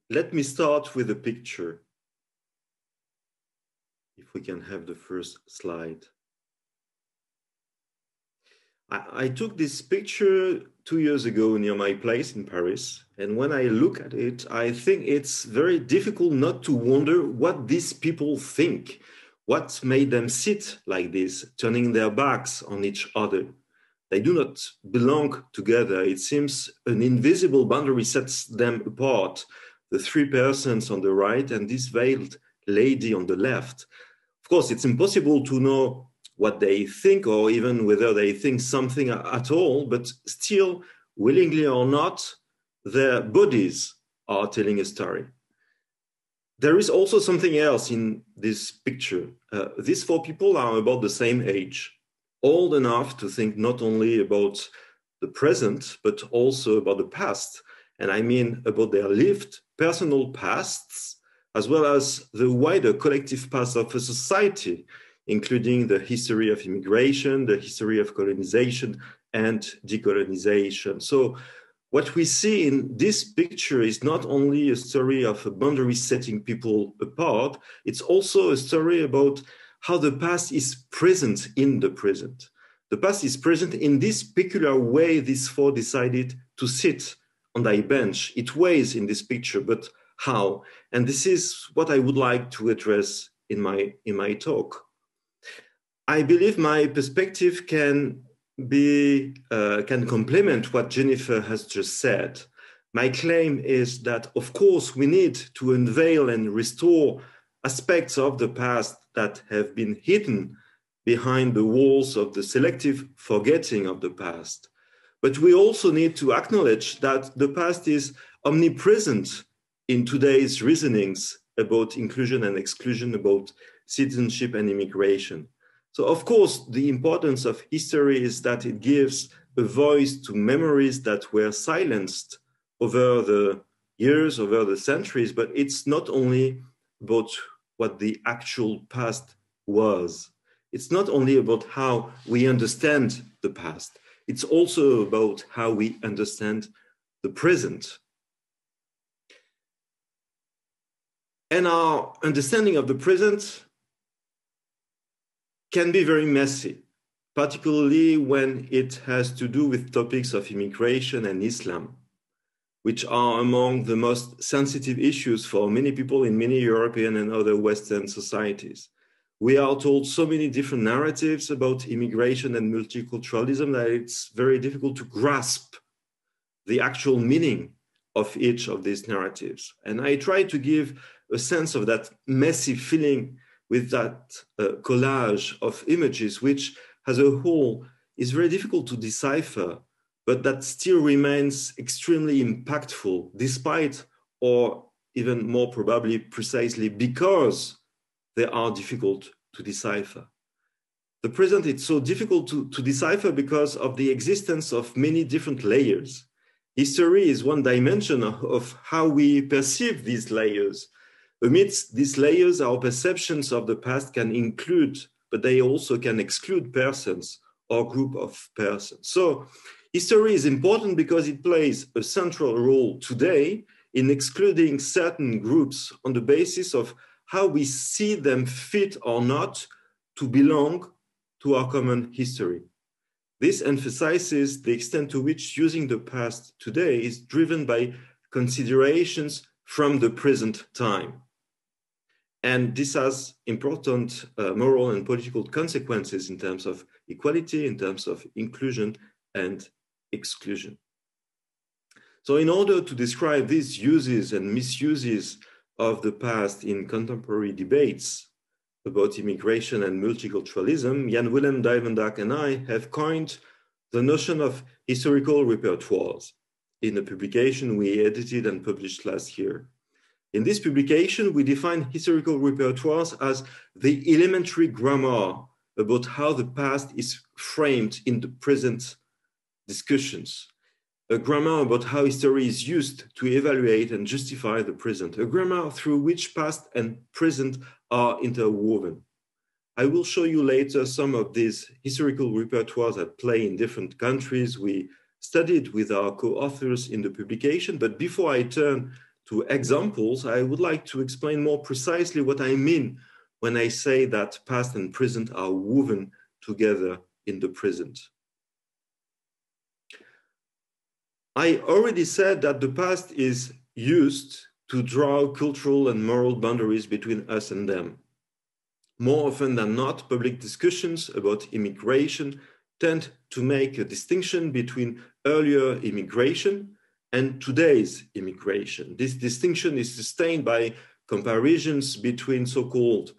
Let me start with a picture. If we can have the first slide. I took this picture 2 years ago near my place in Paris, and when I look at it, I think it's very difficult not to wonder what these people think, what made them sit like this, turning their backs on each other. They do not belong together. It seems an invisible boundary sets them apart, the three persons on the right and this veiled lady on the left. Of course, it's impossible to know what they think or even whether they think something at all, but still, willingly or not, their bodies are telling a story. There is also something else in this picture. These four people are about the same age, old enough to think not only about the present, but also about the past. And I mean about their lived personal pasts, as well as the wider collective past of a society, including the history of immigration, the history of colonization and decolonization. So what we see in this picture is not only a story of a boundary setting people apart, it's also a story about how the past is present in the present. The past is present in this peculiar way these four decided to sit on their bench. It weighs in this picture, but how? And this is what I would like to address in my talk. I believe my perspective can complement what Jennifer has just said. My claim is that, of course, we need to unveil and restore aspects of the past that have been hidden behind the walls of the selective forgetting of the past. But we also need to acknowledge that the past is omnipresent in today's reasonings about inclusion and exclusion, about citizenship and immigration. So, of course, the importance of history is that it gives a voice to memories that were silenced over the years, over the centuries, but it's not only about what the actual past was. It's not only about how we understand the past. It's also about how we understand the present. And our understanding of the present can be very messy, particularly when it has to do with topics of immigration and Islam, which are among the most sensitive issues for many people in many European and other Western societies. We are told so many different narratives about immigration and multiculturalism that it's very difficult to grasp the actual meaning of each of these narratives. And I try to give a sense of that messy feeling with that collage of images, which as a whole is very difficult to decipher, but that still remains extremely impactful, despite, or even more probably precisely because they are difficult to decipher. The present, it's so difficult to decipher because of the existence of many different layers. History is one dimension of how we perceive these layers. Amidst these layers, our perceptions of the past can include, but they also can exclude persons or group of persons. So history is important because it plays a central role today in excluding certain groups on the basis of how we see them fit or not to belong to our common history. This emphasizes the extent to which using the past today is driven by considerations from the present time. And this has important moral and political consequences in terms of equality, in terms of inclusion and exclusion. So in order to describe these uses and misuses of the past in contemporary debates about immigration and multiculturalism, Jan Willem Dijvendak and I have coined the notion of historical repertoires in a publication we edited and published last year. In this publication, we define historical repertoires as the elementary grammar about how the past is framed in the present discussions. A grammar about how history is used to evaluate and justify the present. A grammar through which past and present are interwoven. I will show you later some of these historical repertoires at play in different countries we studied with our co-authors in the publication. But before I turn to examples, I would like to explain more precisely what I mean when I say that past and present are woven together in the present. I already said that the past is used to draw cultural and moral boundaries between us and them. More often than not, public discussions about immigration tend to make a distinction between earlier immigration and today's immigration. This distinction is sustained by comparisons between so-called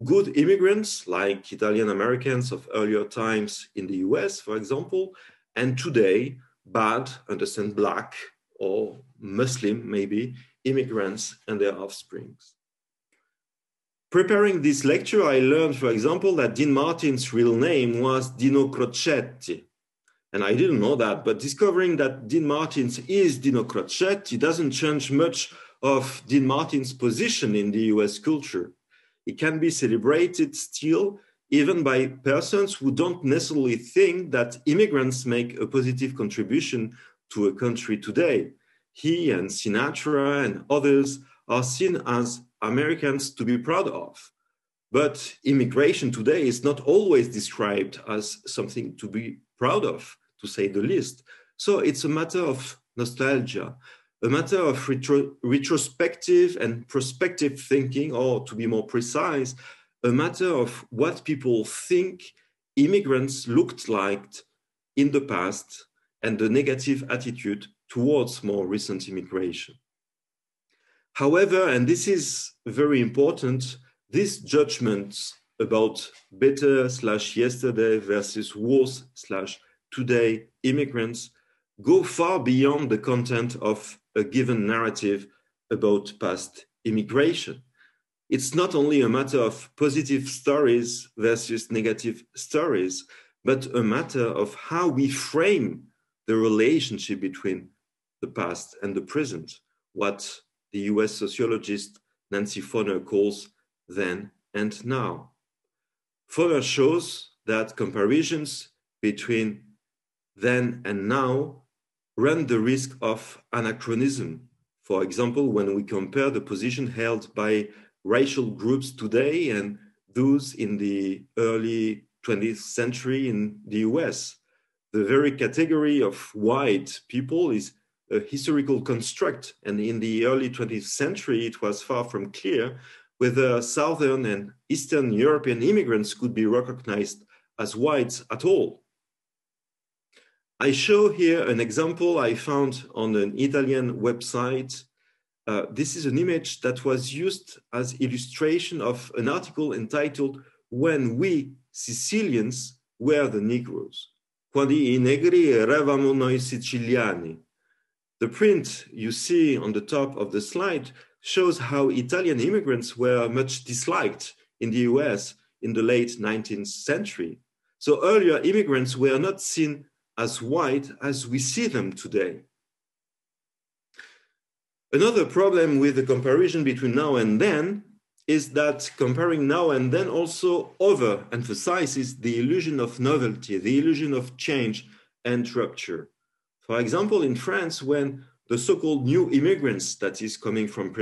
good immigrants, like Italian Americans of earlier times in the US, for example, and today, bad, understand Black or Muslim, maybe, immigrants and their offsprings. Preparing this lecture, I learned, for example, that Dean Martin's real name was Dino Crocetti. And I didn't know that, but discovering that Dean Martin's is Dino Crocetti doesn't change much of Dean Martin's position in the US culture. It can be celebrated still, even by persons who don't necessarily think that immigrants make a positive contribution to a country today. He and Sinatra and others are seen as Americans to be proud of. But immigration today is not always described as something to be proud of, to say the least. So it's a matter of nostalgia, a matter of retrospective and prospective thinking, or to be more precise, a matter of what people think immigrants looked like in the past and the negative attitude towards more recent immigration. However, and this is very important, these judgments about better/yesterday versus worse/today immigrants go far beyond the content of a given narrative about past immigration. It's not only a matter of positive stories versus negative stories, but a matter of how we frame the relationship between the past and the present, what the US sociologist Nancy Foner calls then and now. Foner shows that comparisons between then and now run the risk of anachronism. For example, when we compare the position held by racial groups today and those in the early 20th century in the US, the very category of white people is a historical construct, and in the early 20th century, it was far from clear whether Southern and Eastern European immigrants could be recognized as whites at all. I show here an example I found on an Italian website. This is an image that was used as illustration of an article entitled "When We Sicilians Were the Negroes." Quando I negri eravamo noi siciliani. The print you see on the top of the slide shows how Italian immigrants were much disliked in the US in the late 19th century. So earlier immigrants were not seen as white as we see them today. Another problem with the comparison between now and then is that comparing now and then also overemphasizes the illusion of novelty, the illusion of change and rupture. For example, in France, when the so-called new immigrants, that is coming from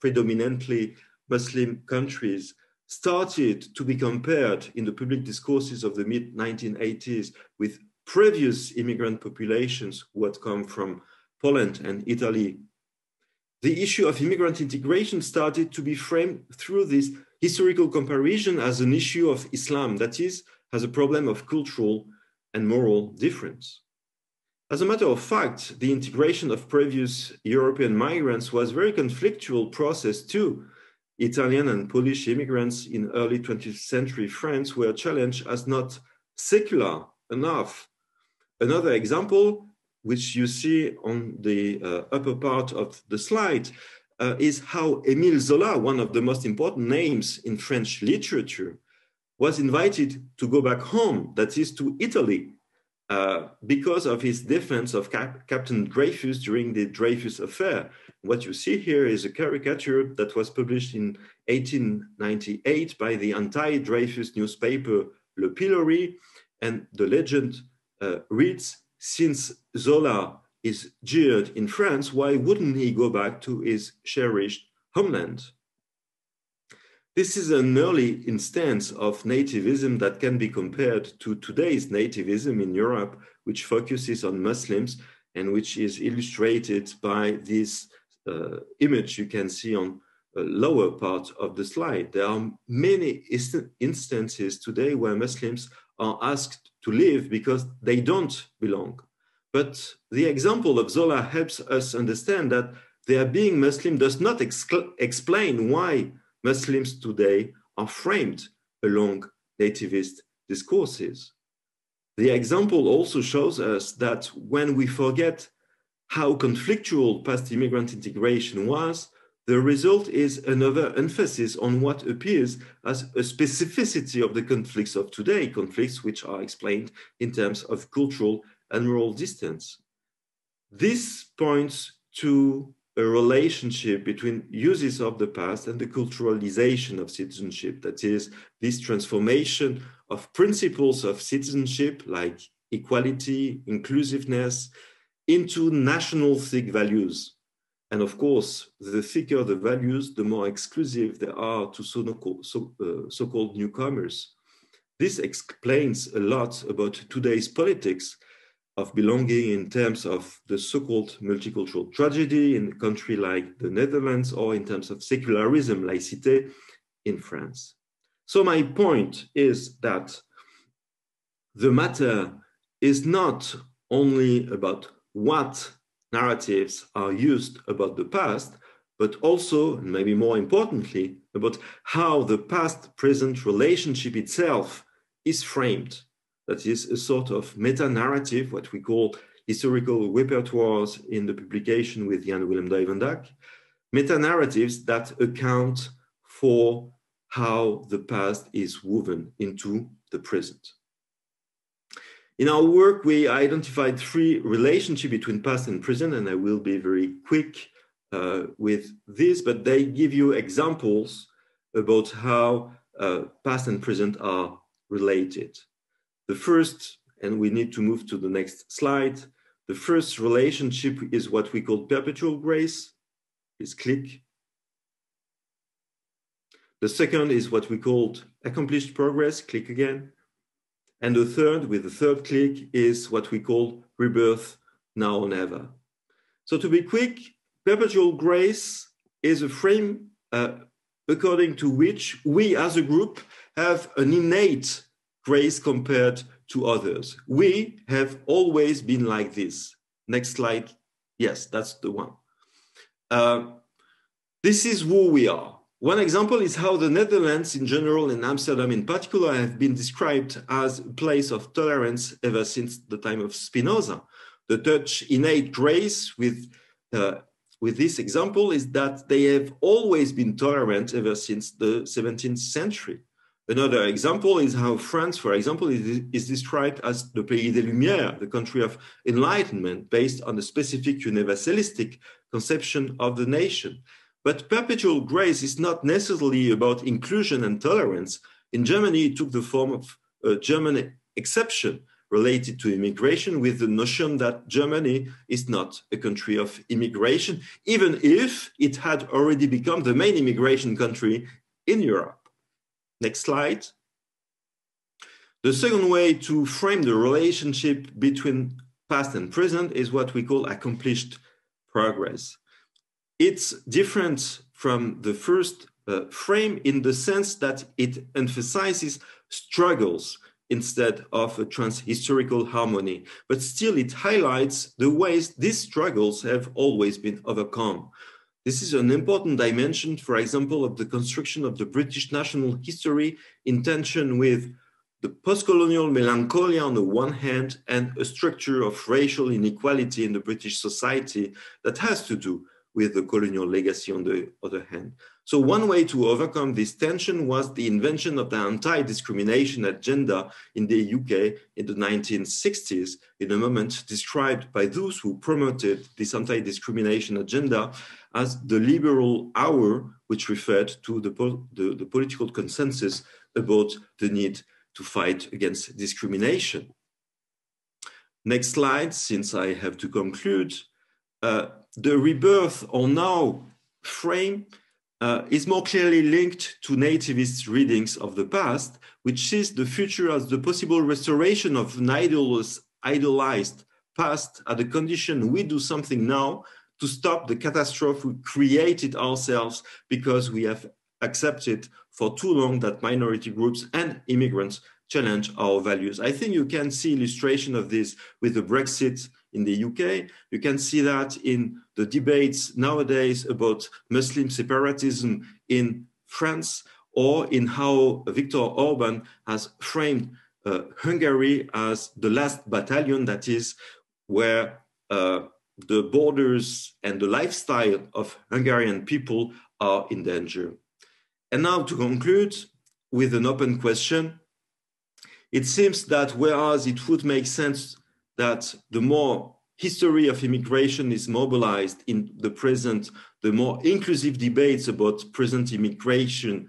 predominantly Muslim countries, started to be compared in the public discourses of the mid-1980s with previous immigrant populations who had come from Poland and Italy, the issue of immigrant integration started to be framed through this historical comparison as an issue of Islam, that is, as a problem of cultural and moral difference. As a matter of fact, the integration of previous European migrants was a very conflictual process too. Italian and Polish immigrants in early 20th century France were challenged as not secular enough. Another example, which you see on the upper part of the slide, is how Émile Zola, one of the most important names in French literature, was invited to go back home, that is to Italy, because of his defense of Captain Dreyfus during the Dreyfus affair. What you see here is a caricature that was published in 1898 by the anti-Dreyfus newspaper Le Pillory, and the legend reads, since Zola is jeered in France, why wouldn't he go back to his cherished homeland? This is an early instance of nativism that can be compared to today's nativism in Europe, which focuses on Muslims and which is illustrated by this image you can see on the lower part of the slide. There are many instances today where Muslims are asked to leave because they don't belong. But the example of Zola helps us understand that their being Muslim does not explain why Muslims today are framed along nativist discourses. The example also shows us that when we forget how conflictual past immigrant integration was, the result is another emphasis on what appears as a specificity of the conflicts of today, conflicts which are explained in terms of cultural and moral distance. This points to a relationship between uses of the past and the culturalization of citizenship, that is, this transformation of principles of citizenship like equality, inclusiveness, into nationalistic values. And of course, the thicker the values, the more exclusive they are to so-called newcomers. This explains a lot about today's politics of belonging in terms of the so-called multicultural tragedy in a country like the Netherlands, or in terms of secularism, laïcité, in France. So my point is that the matter is not only about what narratives are used about the past, but also, and maybe more importantly, about how the past-present relationship itself is framed. That is a sort of meta-narrative, what we call historical repertoires in the publication with Jan Willem Duivendak, meta-narratives that account for how the past is woven into the present. In our work, we identified three relationships between past and present, and I will be very quick with this, but they give you examples about how past and present are related. The first, and we need to move to the next slide, the first relationship is what we call perpetual grace. Please click. The second is what we called accomplished progress. Click again. And the third, with the third click, is what we call rebirth now or never. So to be quick, perpetual grace is a frame according to which we as a group have an innate grace compared to others. We have always been like this. Next slide. Yes, that's the one. This is who we are. One example is how the Netherlands in general and Amsterdam in particular have been described as a place of tolerance ever since the time of Spinoza. The Dutch innate grace with this example is that they have always been tolerant ever since the 17th century. Another example is how France, for example, is described as the pays des Lumières, the country of enlightenment, based on a specific universalistic conception of the nation. But perpetual grace is not necessarily about inclusion and tolerance. In Germany, it took the form of a German exception related to immigration, with the notion that Germany is not a country of immigration, even if it had already become the main immigration country in Europe. Next slide. The second way to frame the relationship between past and present is what we call accomplished progress. It's different from the first frame in the sense that it emphasizes struggles instead of a trans-historical harmony, but still it highlights the ways these struggles have always been overcome. This is an important dimension, for example, of the construction of the British national history in tension with the post-colonial melancholia on the one hand and a structure of racial inequality in the British society that has to do with the colonial legacy on the other hand. So one way to overcome this tension was the invention of the Anti-Discrimination Agenda in the UK in the 1960s, in a moment described by those who promoted this anti-discrimination agenda as the liberal hour, which referred to the political consensus about the need to fight against discrimination. Next slide, since I have to conclude. The rebirth or now frame is more clearly linked to nativist readings of the past, which sees the future as the possible restoration of an idolized past at the condition we do something now to stop the catastrophe we created ourselves because we have accepted for too long that minority groups and immigrants challenge our values. I think you can see illustration of this with the Brexit in the UK. You can see that in the debates nowadays about Muslim separatism in France, or in how Viktor Orban has framed Hungary as the last battalion, that is where the borders and the lifestyle of Hungarian people are in danger. And now to conclude with an open question, it seems that whereas it would make sense that the more history of immigration is mobilized in the present, the more inclusive debates about present immigration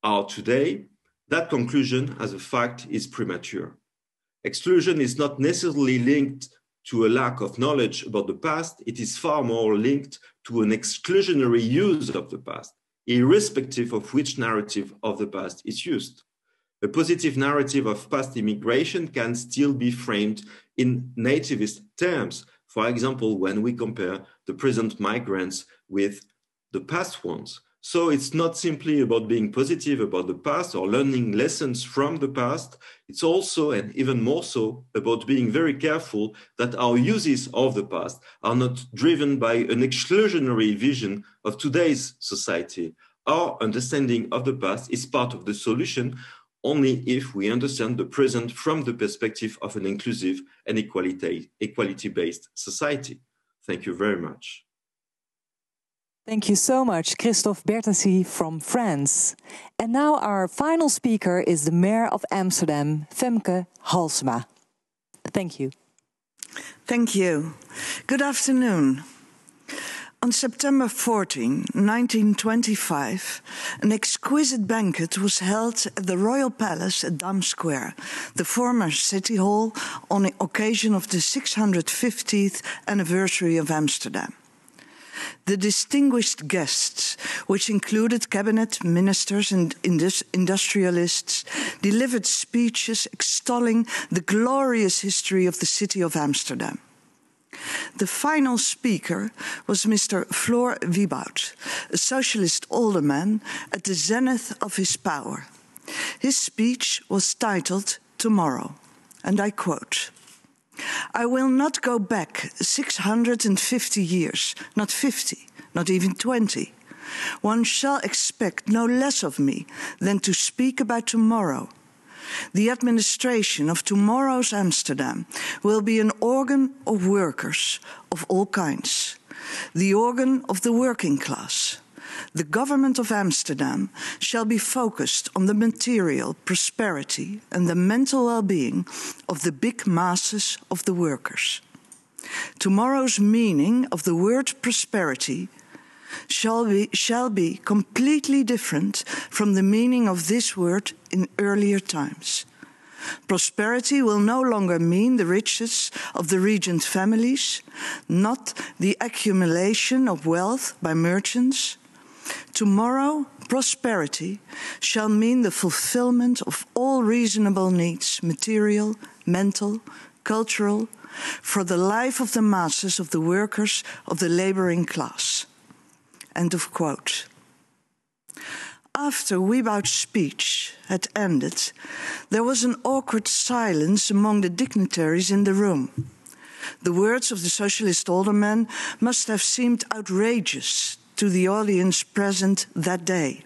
are today, that conclusion, as a fact, is premature. Exclusion is not necessarily linked to a lack of knowledge about the past. It is far more linked to an exclusionary use of the past, irrespective of which narrative of the past is used. A positive narrative of past immigration can still be framed in nativist terms. For example, when we compare the present migrants with the past ones. So it's not simply about being positive about the past or learning lessons from the past. It's also, and even more so, about being very careful that our uses of the past are not driven by an exclusionary vision of today's society. Our understanding of the past is part of the solution only if we understand the present from the perspective of an inclusive and equality-based society. Thank you very much. Thank you so much, Christophe Bertesi from France. And now our final speaker is the Mayor of Amsterdam, Femke Halsema. Thank you. Thank you. Good afternoon. On September 14, 1925, an exquisite banquet was held at the Royal Palace at Dam Square, the former City Hall, on the occasion of the 650th anniversary of Amsterdam. The distinguished guests, which included cabinet ministers and industrialists, delivered speeches extolling the glorious history of the city of Amsterdam. The final speaker was Mr. Floor Wieboud, a socialist alderman at the zenith of his power. His speech was titled Tomorrow, and I quote, "I will not go back 650 years, not 50, not even 20. One shall expect no less of me than to speak about tomorrow. The administration of tomorrow's Amsterdam will be an organ of workers of all kinds, the organ of the working class. The government of Amsterdam shall be focused on the material prosperity and the mental well-being of the big masses of the workers. Tomorrow's meaning of the word prosperity shall be completely different from the meaning of this word in earlier times. Prosperity will no longer mean the riches of the regent families, not the accumulation of wealth by merchants. Tomorrow, prosperity shall mean the fulfillment of all reasonable needs, material, mental, cultural, for the life of the masses of the workers of the laboring class." End of quote. After Wieboud's speech had ended, there was an awkward silence among the dignitaries in the room. The words of the socialist alderman must have seemed outrageous to the audience present that day.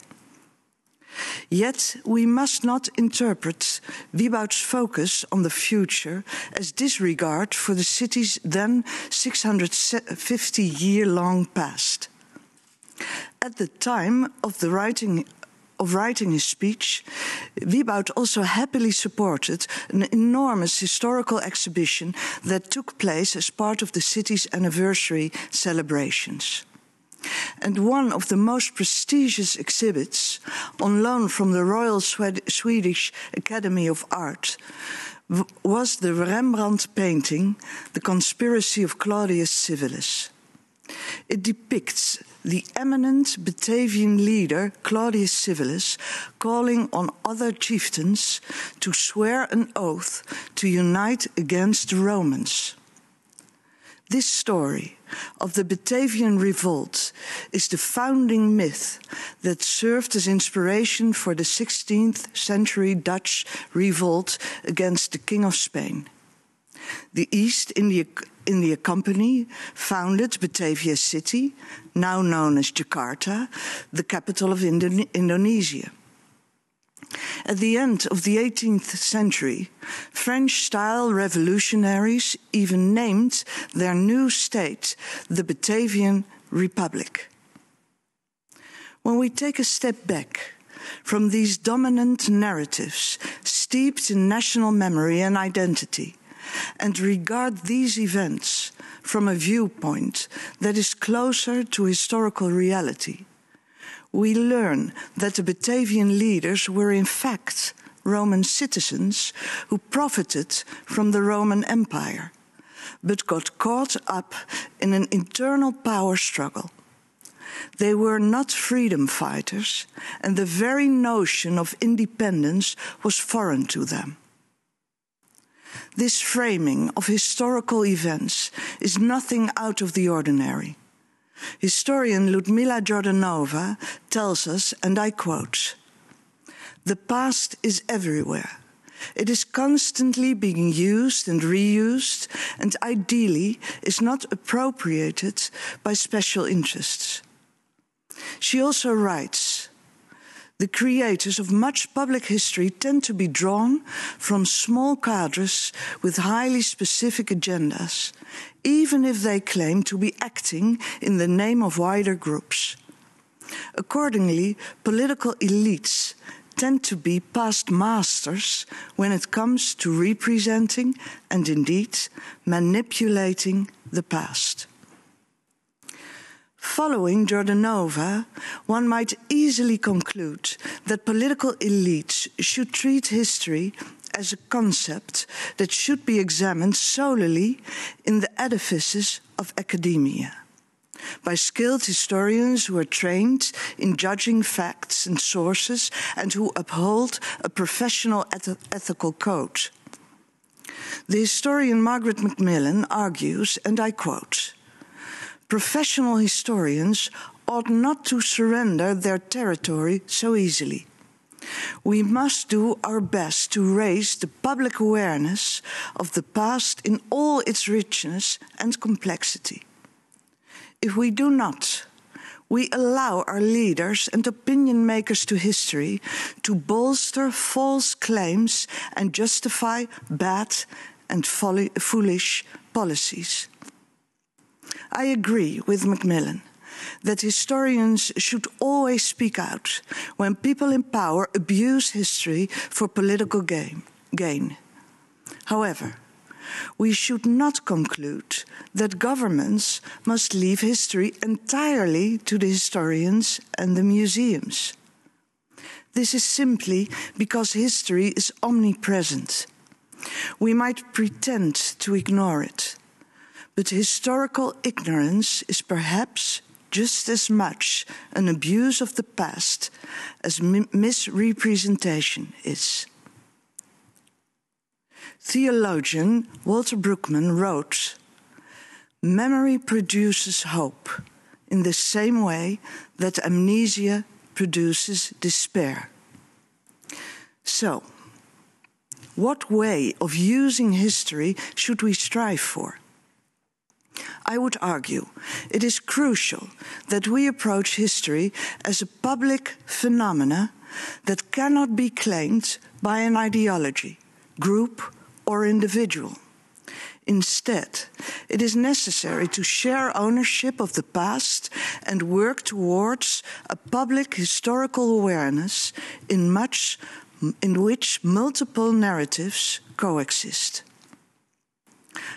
Yet we must not interpret Wieboud's focus on the future as disregard for the city's then 650-year-long past. At the time of writing his speech, Wieboud also happily supported an enormous historical exhibition that took place as part of the city's anniversary celebrations. And one of the most prestigious exhibits, on loan from the Royal Swedish Academy of Art, was the Rembrandt painting, The Conspiracy of Claudius Civilis. It depicts the eminent Batavian leader, Claudius Civilis, calling on other chieftains to swear an oath to unite against the Romans. This story of the Batavian Revolt is the founding myth that served as inspiration for the 16th century Dutch revolt against the King of Spain. The East India Company founded Batavia City, now known as Jakarta, the capital of Indonesia. At the end of the 18th century, French-style revolutionaries even named their new state the Batavian Republic. When we take a step back from these dominant narratives steeped in national memory and identity, and regard these events from a viewpoint that is closer to historical reality, we learn that the Batavian leaders were in fact Roman citizens who profited from the Roman Empire, but got caught up in an internal power struggle. They were not freedom fighters, and the very notion of independence was foreign to them. This framing of historical events is nothing out of the ordinary. Historian Ludmila Jordanova tells us, and I quote, "The past is everywhere. It is constantly being used and reused, and ideally is not appropriated by special interests." She also writes, "The creators of much public history tend to be drawn from small cadres with highly specific agendas, even if they claim to be acting in the name of wider groups. Accordingly, political elites tend to be past masters when it comes to representing and indeed manipulating the past." Following Jordanova, one might easily conclude that political elites should treat history as a concept that should be examined solely in the edifices of academia, by skilled historians who are trained in judging facts and sources and who uphold a professional ethical code. The historian Margaret Macmillan argues, and I quote, "Professional historians ought not to surrender their territory so easily. We must do our best to raise the public awareness of the past in all its richness and complexity. If we do not, we allow our leaders and opinion makers to history to bolster false claims and justify bad and foolish policies." I agree with Macmillan that historians should always speak out when people in power abuse history for political gain. However, we should not conclude that governments must leave history entirely to the historians and the museums. This is simply because history is omnipresent. We might pretend to ignore it, but historical ignorance is perhaps just as much an abuse of the past as misrepresentation is. Theologian Walter Brueggemann wrote, "Memory produces hope in the same way that amnesia produces despair." So, what way of using history should we strive for? I would argue it is crucial that we approach history as a public phenomena that cannot be claimed by an ideology, group, or individual. Instead, it is necessary to share ownership of the past and work towards a public historical awareness in which multiple narratives coexist.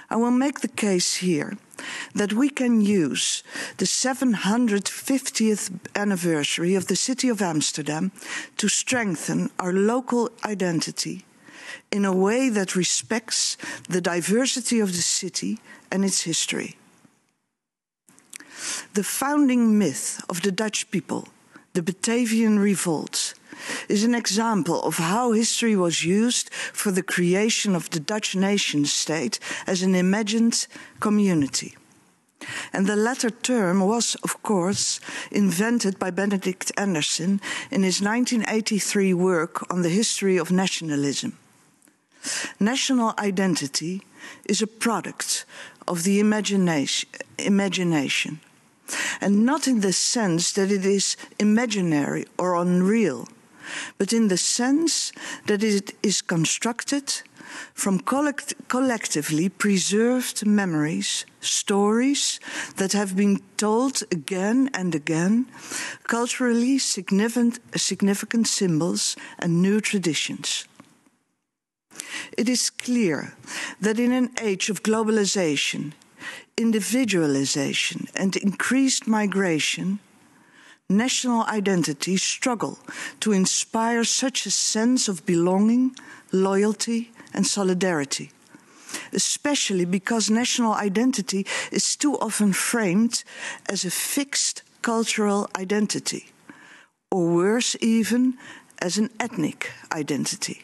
I will make the case here that we can use the 750th anniversary of the City of Amsterdam to strengthen our local identity in a way that respects the diversity of the city and its history. The founding myth of the Dutch people, the Batavian Revolt, is an example of how history was used for the creation of the Dutch nation-state as an imagined community. And the latter term was, of course, invented by Benedict Anderson in his 1983 work on the history of nationalism. National identity is a product of the imagination, and not in the sense that it is imaginary or unreal, but in the sense that it is constructed from collectively preserved memories, stories that have been told again and again, culturally significant symbols and new traditions. It is clear that in an age of globalization, individualization, and increased migration, national identities struggle to inspire such a sense of belonging, loyalty, and solidarity, especially because national identity is too often framed as a fixed cultural identity, or worse even, as an ethnic identity.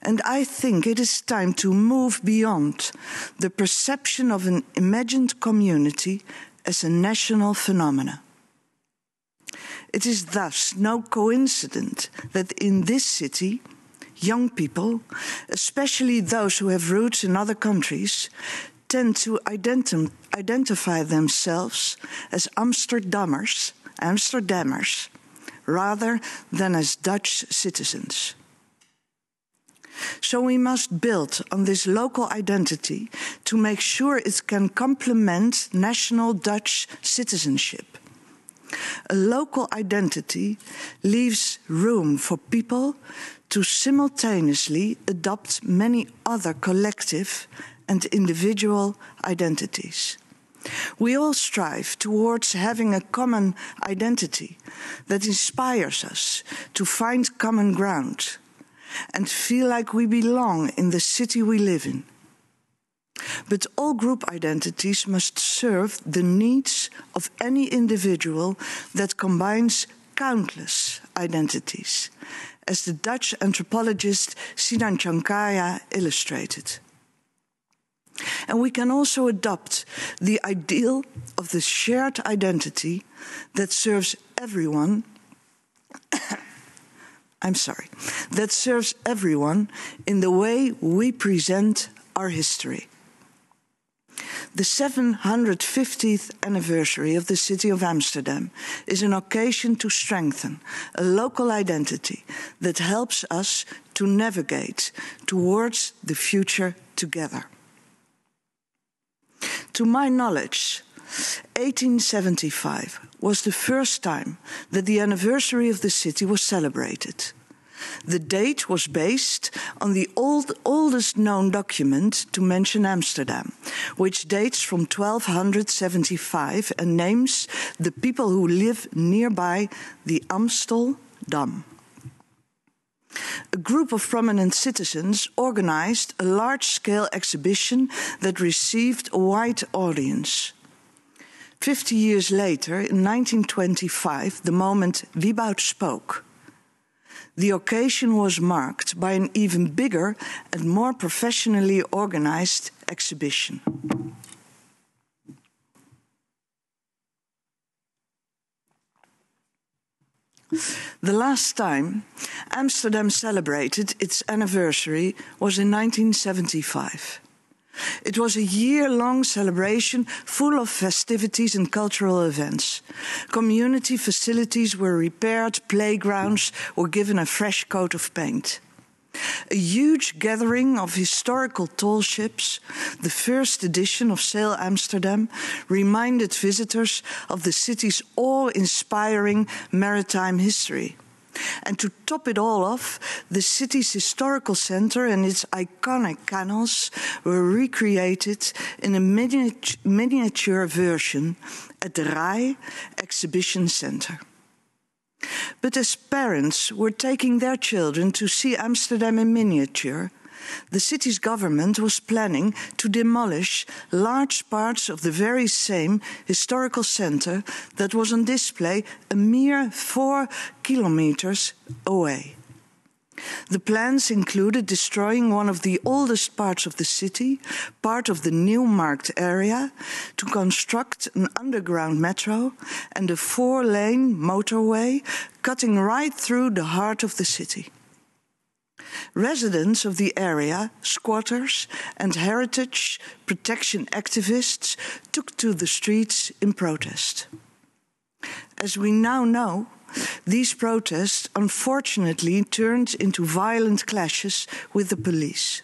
And I think it is time to move beyond the perception of an imagined community as a national phenomenon. It is thus no coincidence that in this city, young people, especially those who have roots in other countries, tend to identify themselves as Amsterdammers, rather than as Dutch citizens. So we must build on this local identity to make sure it can complement national Dutch citizenship. A local identity leaves room for people to simultaneously adopt many other collective and individual identities. We all strive towards having a common identity that inspires us to find common ground and feel like we belong in the city we live in. But all group identities must serve the needs of any individual that combines countless identities, as the Dutch anthropologist Sinan Chankaya illustrated. And we can also adopt the ideal of the shared identity that serves everyone that serves everyone in the way we present our history. The 750th anniversary of the City of Amsterdam is an occasion to strengthen a local identity that helps us to navigate towards the future together. To my knowledge, 1875 was the first time that the anniversary of the city was celebrated. The date was based on the oldest known document to mention Amsterdam, which dates from 1275 and names the people who live nearby the Amsterdam. A group of prominent citizens organized a large-scale exhibition that received a wide audience. 50 years later, in 1925, the moment Wieboud spoke, the occasion was marked by an even bigger and more professionally organized exhibition. The last time Amsterdam celebrated its anniversary was in 1975. It was a year-long celebration full of festivities and cultural events. Community facilities were repaired, playgrounds were given a fresh coat of paint. A huge gathering of historical tall ships, the first edition of Sail Amsterdam, reminded visitors of the city's awe-inspiring maritime history. And to top it all off, the city's historical center and its iconic canals were recreated in a miniature version at the Rai Exhibition Center. But as parents were taking their children to see Amsterdam in miniature, the city's government was planning to demolish large parts of the very same historical center that was on display a mere 4 kilometers away. The plans included destroying one of the oldest parts of the city, part of the Nieuwmarkt area, to construct an underground metro and a 4-lane motorway cutting right through the heart of the city. Residents of the area, squatters and heritage protection activists took to the streets in protest. As we now know, these protests unfortunately turned into violent clashes with the police.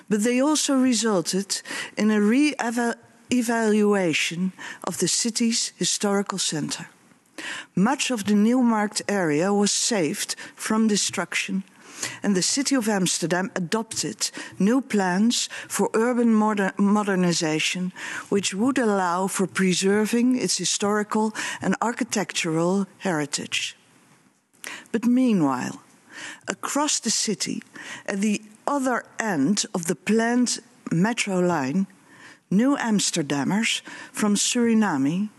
But they also resulted in a re-evaluation of the city's historical center. Much of the Nieuwmarkt area was saved from destruction, and the city of Amsterdam adopted new plans for urban modernization, which would allow for preserving its historical and architectural heritage. But meanwhile, across the city, at the other end of the planned metro line, new Amsterdammers from Suriname,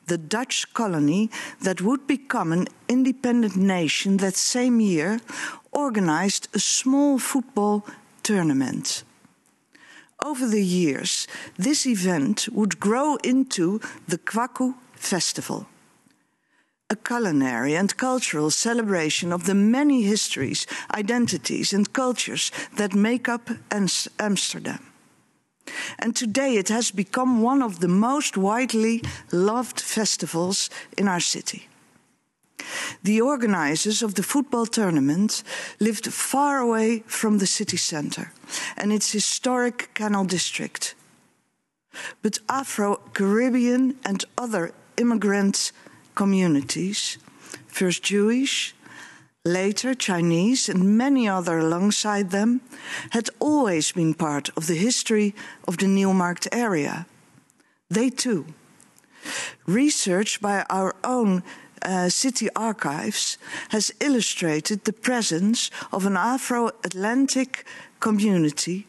the Dutch colony that would become an independent nation that same year, organized a small football tournament. Over the years, this event would grow into the Kwaku Festival, a culinary and cultural celebration of the many histories, identities and cultures that make up Amsterdam. And today it has become one of the most widely loved festivals in our city. The organizers of the football tournament lived far away from the city center and its historic canal district. But Afro-Caribbean and other immigrant communities, first Jewish, later Chinese and many other alongside them, had always been part of the history of the Nieuwmarkt area. They too. Research by our own city archives has illustrated the presence of an Afro-Atlantic community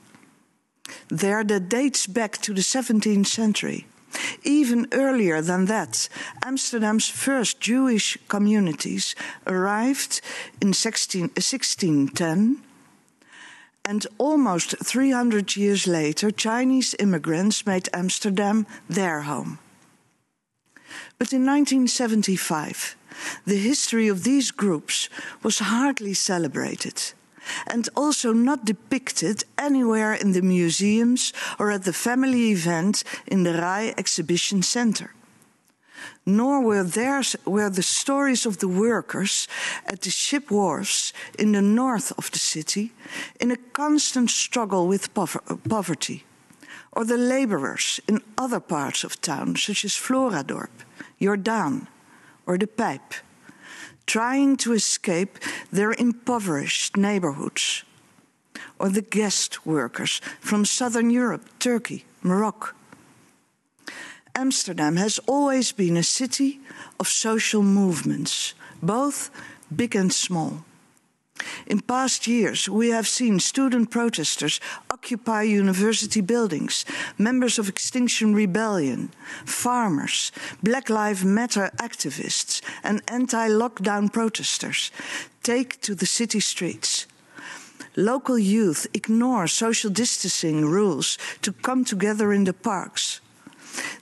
there that dates back to the 17th century. Even earlier than that, Amsterdam's first Jewish communities arrived in 1610, and almost 300 years later, Chinese immigrants made Amsterdam their home. But in 1975, the history of these groups was hardly celebrated, and also not depicted anywhere in the museums or at the family event in the Rai Exhibition Center. Nor were the stories of the workers at the ship wharves in the north of the city in a constant struggle with poverty, or the laborers in other parts of town, such as Floradorp, Jordaan, or the Pijp, trying to escape their impoverished neighborhoods, or the guest workers from Southern Europe, Turkey, Morocco. Amsterdam has always been a city of social movements, both big and small. In past years, we have seen student protesters occupy university buildings, members of Extinction Rebellion, farmers, Black Lives Matter activists, and anti-lockdown protesters take to the city streets. Local youth ignore social distancing rules to come together in the parks.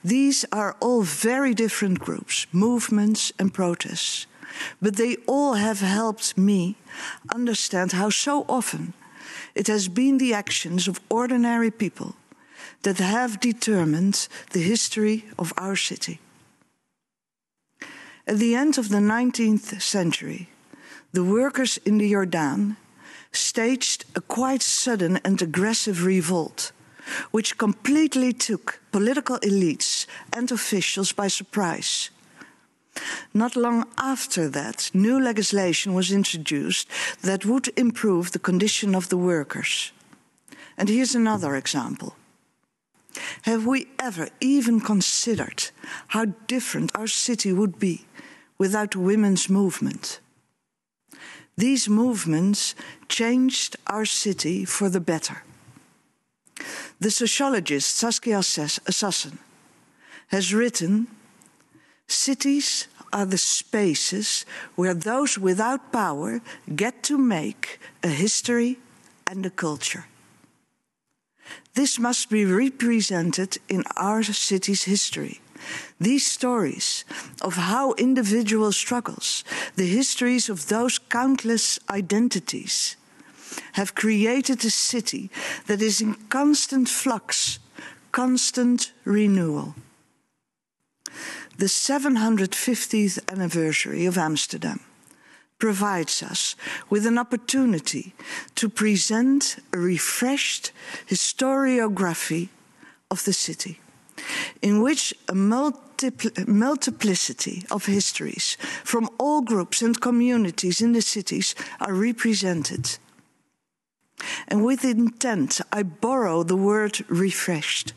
These are all very different groups, movements and protests. But they all have helped me understand how so often it has been the actions of ordinary people, that have determined the history of our city. At the end of the 19th century, the workers in the Jordaan staged a quite sudden and aggressive revolt, which completely took political elites and officials by surprise. Not long after that, new legislation was introduced that would improve the condition of the workers. And here's another example. Have we ever even considered how different our city would be without women's movement? These movements changed our city for the better. The sociologist Saskia Sassen has written, "Cities are the spaces where those without power get to make a history and a culture. This must be represented in our city's history. These stories of how individual struggles, the histories of those countless identities, have created a city that is in constant flux, constant renewal." The 750th anniversary of Amsterdam provides us with an opportunity to present a refreshed historiography of the city, in which a multiplicity of histories from all groups and communities in the cities are represented. And with intent, I borrow the word refreshed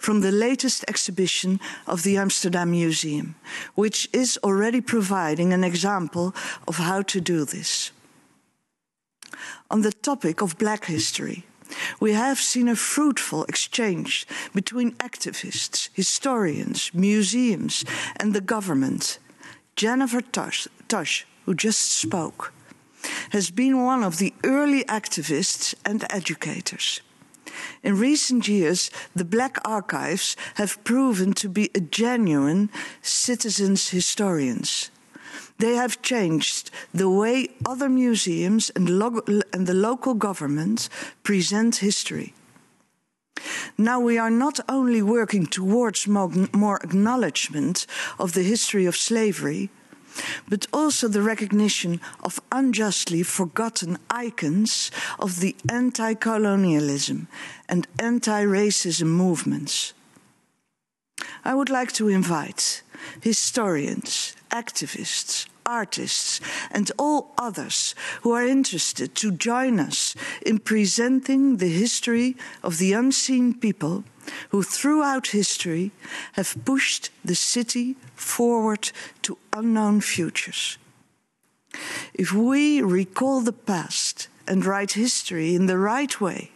from the latest exhibition of the Amsterdam Museum, which is already providing an example of how to do this. On the topic of Black history, we have seen a fruitful exchange between activists, historians, museums, and the government. Jennifer Tosh, who just spoke, has been one of the early activists and educators. In recent years, the Black archives have proven to be a genuine citizens' historians. They have changed the way other museums and the local government present history. Now we are not only working towards more acknowledgement of the history of slavery, but also the recognition of unjustly forgotten icons of the anti-colonialism and anti-racism movements. I would like to invite historians, activists, artists, and all others who are interested to join us in presenting the history of the unseen people who throughout history have pushed the city forward to unknown futures. If we recall the past and write history in the right way,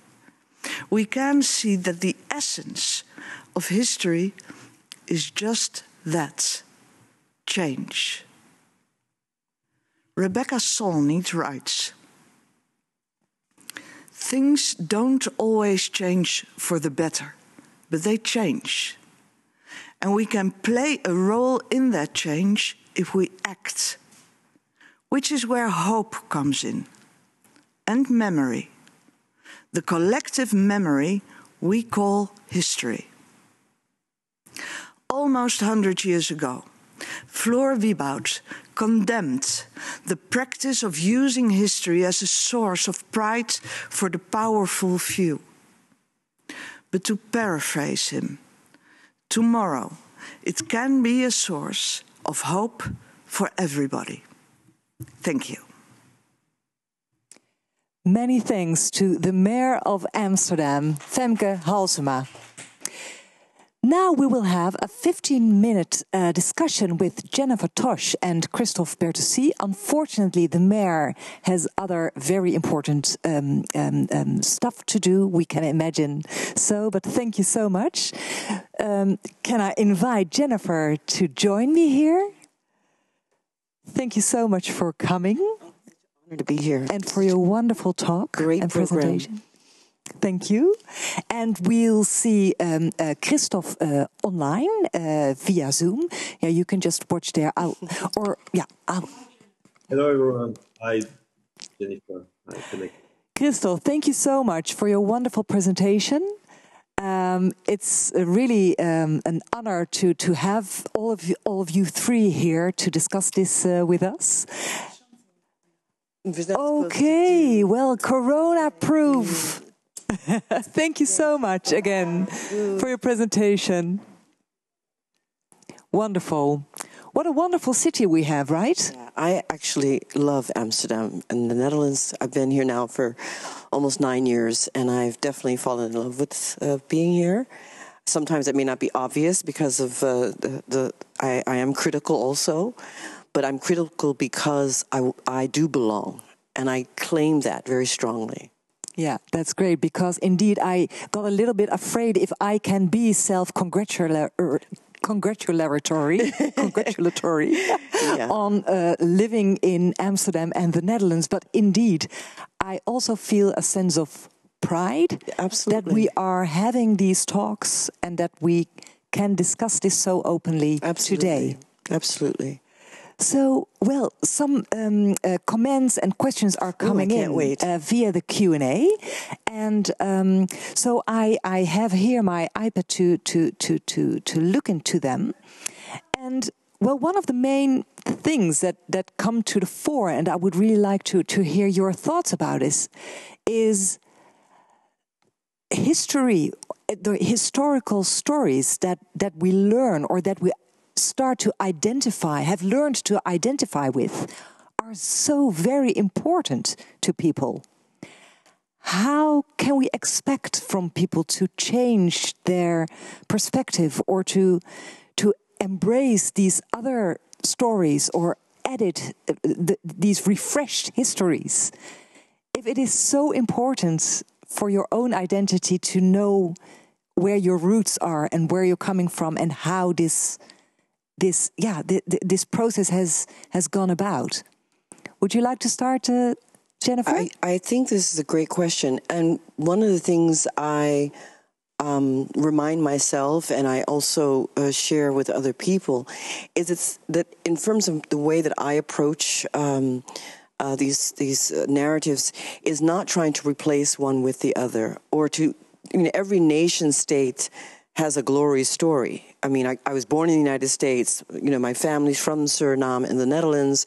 we can see that the essence of history is just that, change. Rebecca Solnit writes, "Things don't always change for the better, but they change. And we can play a role in that change if we act, which is where hope comes in, and memory, the collective memory we call history." Almost 100 years ago, Floor Wieboud condemned the practice of using history as a source of pride for the powerful few. But to paraphrase him, tomorrow it can be a source of hope for everybody. Thank you. Many thanks to the Mayor of Amsterdam, Femke Halsema. Now we will have a 15-minute discussion with Jennifer Tosh and Christophe Bertosi. Unfortunately, the mayor has other very important stuff to do, we can imagine so, but thank you so much. Can I invite Jennifer to join me here? Thank you so much for coming. Honored to be here. And for your wonderful talk Great and program. presentation. Thank you. And we'll see Christophe online via Zoom. Yeah, you can just watch there. Hello, everyone. Hi, Jennifer. Hi, Connect. Christophe, thank you so much for your wonderful presentation. It's really an honor to have all of you three here to discuss this with us. Okay, well, Corona-proof. Thank you so much again for your presentation. Wonderful. What a wonderful city we have, right? Yeah, I actually love Amsterdam and the Netherlands. I've been here now for almost 9 years, and I've definitely fallen in love with being here. Sometimes it may not be obvious because of I am critical also, but I'm critical because I do belong, and I claim that very strongly. Yeah, that's great, because indeed I got a little bit afraid if I can be congratulatory yeah. on living in Amsterdam and the Netherlands, but indeed I also feel a sense of pride that we are having these talks and that we can discuss this so openly today. Absolutely. So, well, some comments and questions are coming in via the Q&A, and so I have here my iPad to look into them. And well, one of the main things that come to the fore, and I would really like to hear your thoughts about this, is history, the historical stories that we learn or that we start to identify, have learned to identify with, are so very important to people. How can we expect from people to change their perspective or to embrace these other stories or edit these refreshed histories if it is so important for your own identity to know where your roots are and where you're coming from and how this process has gone about? Would you like to start, Jennifer? I think this is a great question, and one of the things I remind myself, and I also share with other people, is that in terms of the way that I approach these narratives, is not trying to replace one with the other, or to, every nation state has a glory story. I mean, I was born in the United States. My family's from Suriname in the Netherlands,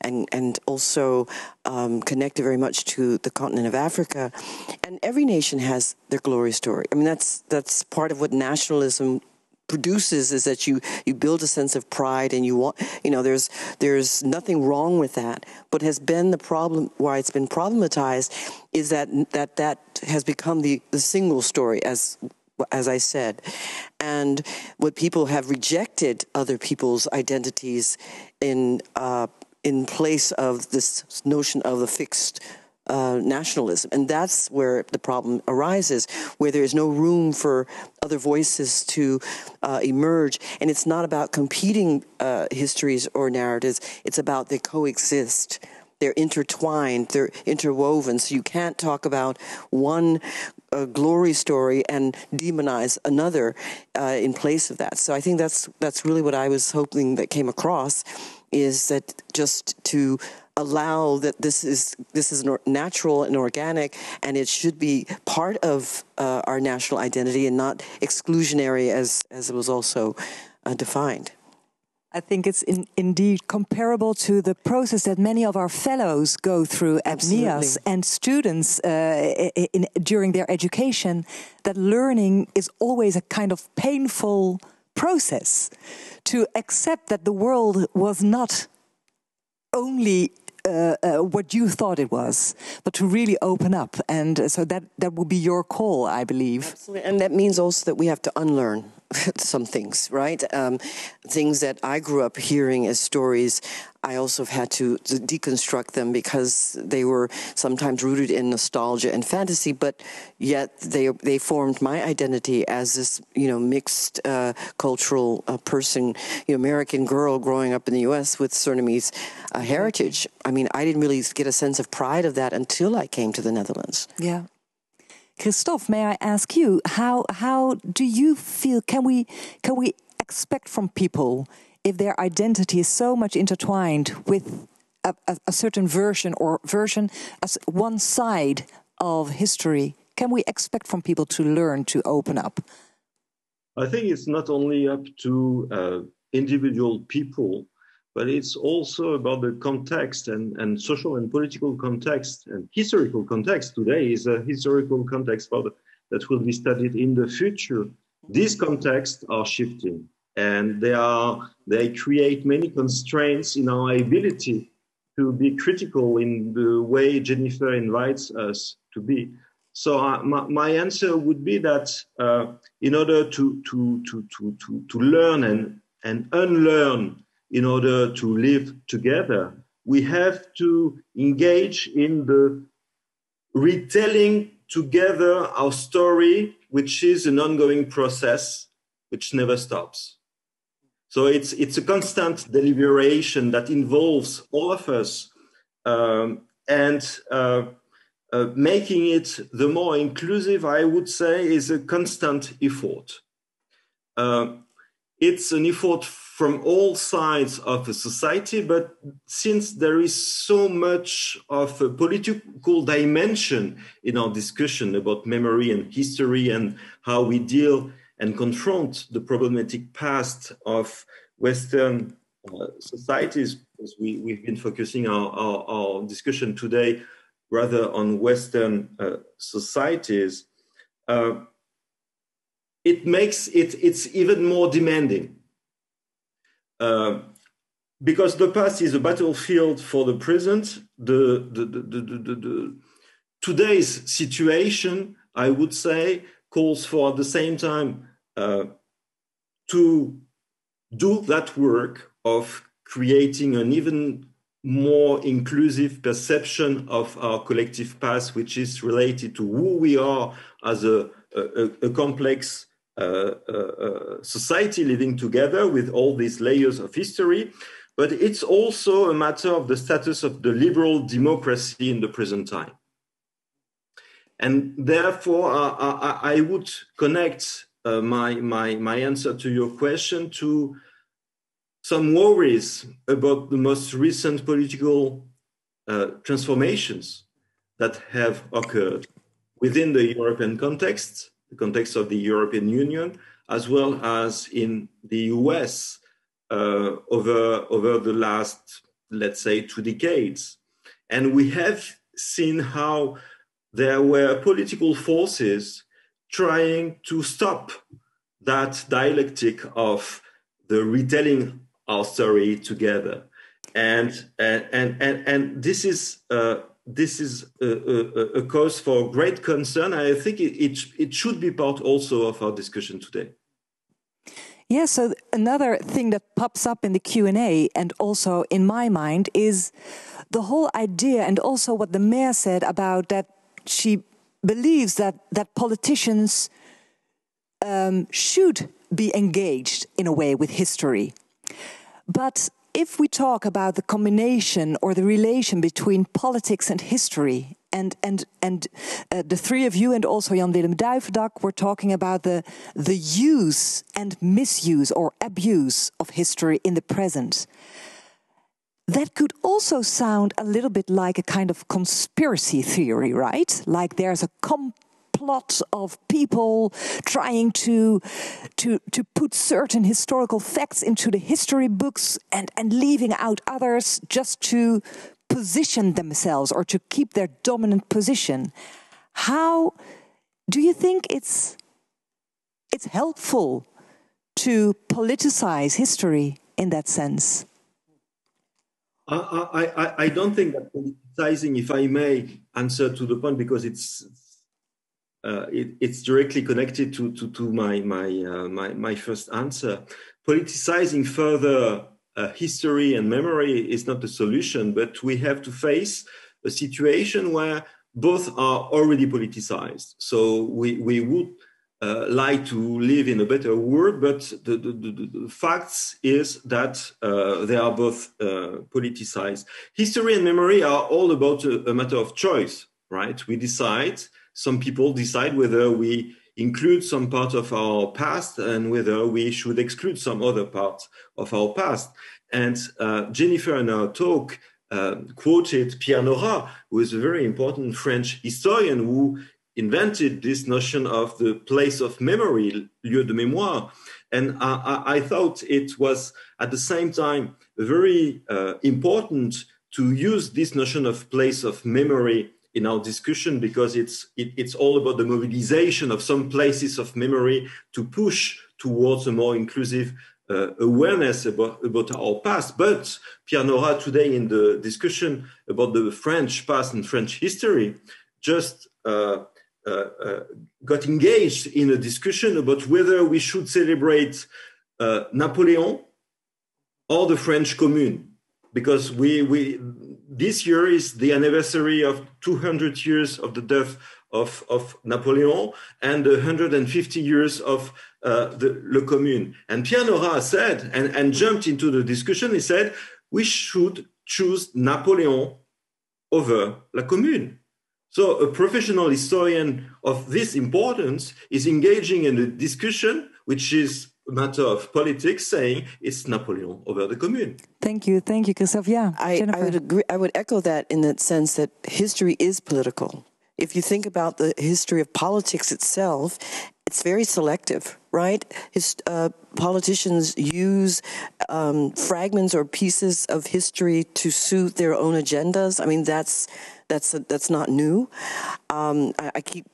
and also connected very much to the continent of Africa. And every nation has their glory story. I mean, that's part of what nationalism produces, is that you build a sense of pride, and you want, there's nothing wrong with that. But has been the problem, why it's been problematized, is that has become the single story, as I said, and what people have rejected other people's identities in place of this notion of the fixed nationalism, and that's where the problem arises, where there is no room for other voices to emerge. And it's not about competing histories or narratives; it's about they coexist. They're intertwined, they're interwoven, so you can't talk about one glory story and demonize another in place of that. So I think that's really what I was hoping that came across, is that just to allow that this is natural and organic, and it should be part of our national identity and not exclusionary as it was also defined. I think it's indeed comparable to the process that many of our fellows go through at Nias, and students during their education, that learning is always a kind of painful process to accept that the world was not only what you thought it was, but to really open up. And so that will be your call, I believe. Absolutely. And that means also that we have to unlearn some things, right? Things that I grew up hearing as stories, I also have had to deconstruct them, because they were sometimes rooted in nostalgia and fantasy, but yet they formed my identity as this, mixed cultural person, American girl growing up in the U.S. with Surinamese heritage. I mean, I didn't really get a sense of pride of that until I came to the Netherlands. Yeah. Christophe, may I ask you, how do you feel, can we expect from people, if their identity is so much intertwined with a certain version as one side of history, can we expect from people to learn to open up? I think it's not only up to individual people, but it's also about the context and social and political context and historical context. Today is a historical context that will be studied in the future. These contexts are shifting, and they create many constraints in our ability to be critical in the way Jennifer invites us to be. So my answer would be that in order to learn and unlearn, in order to live together, we have to engage in the retelling together our story, which is an ongoing process which never stops. So it's a constant deliberation that involves all of us, making it the more inclusive, I would say, is a constant effort. It's an effort from all sides of the society, but since there is so much of a political dimension in our discussion about memory and history and how we deal and confront the problematic past of Western societies, because we've been focusing our discussion today rather on Western societies, it makes it's even more demanding. Because the past is a battlefield for the present. Today's situation, I would say, calls for at the same time to do that work of creating an even more inclusive perception of our collective past, which is related to who we are as a complex society living together with all these layers of history. But it's also a matter of the status of the liberal democracy in the present time. And therefore, I would connect my answer to your question to some worries about the most recent political transformations that have occurred within the European context, the context of the European Union, as well as in the US over the last, let's say, 2 decades. And we have seen how there were political forces trying to stop that dialectic of the retelling our story together, and this is a cause for great concern. I think it should be part also of our discussion today. Yeah. So another thing that pops up in the Q&A and also in my mind is the whole idea, and also what the mayor said about that she believes that politicians should be engaged in a way with history. But if we talk about the combination or the relation between politics and history, and the three of you and also Jan Willem Duivendak were talking about the use and misuse or abuse of history in the present, that could also sound a little bit like a kind of conspiracy theory, right? Like there's a complot of people trying to put certain historical facts into the history books and leaving out others just to position themselves or to keep their dominant position. How do you think it's helpful to politicize history in that sense? I don't think that politicizing, if I may answer to the point, because it's directly connected to my first answer. Politicizing further history and memory is not the solution, but we have to face a situation where both are already politicized. So we would like to live in a better world, but the facts is that they are both politicized. History and memory are all about a matter of choice, right? We decide. Some people decide whether we include some part of our past and whether we should exclude some other part of our past. And Jennifer in our talk quoted Pierre Nora, who is a very important French historian who invented this notion of the place of memory, lieu de mémoire. And I thought it was at the same time very important to use this notion of place of memory in our discussion, because it's all about the mobilization of some places of memory to push towards a more inclusive awareness about our past. But Pierre Nora today in the discussion about the French past and French history just got engaged in a discussion about whether we should celebrate Napoleon or the French Commune, because this year is the anniversary of 200 years of the death of Napoleon and 150 years of Le Commune. And Pierre Nora said, and jumped into the discussion, he said, we should choose Napoleon over La Commune. So a professional historian of this importance is engaging in a discussion which is a matter of politics, saying it's Napoleon over the Commune. Thank you, Christophe. Yeah, I would agree. I would echo that in that sense that history is political. If you think about the history of politics itself, it's very selective, right? Politicians use fragments or pieces of history to suit their own agendas. I mean, that's not new. I keep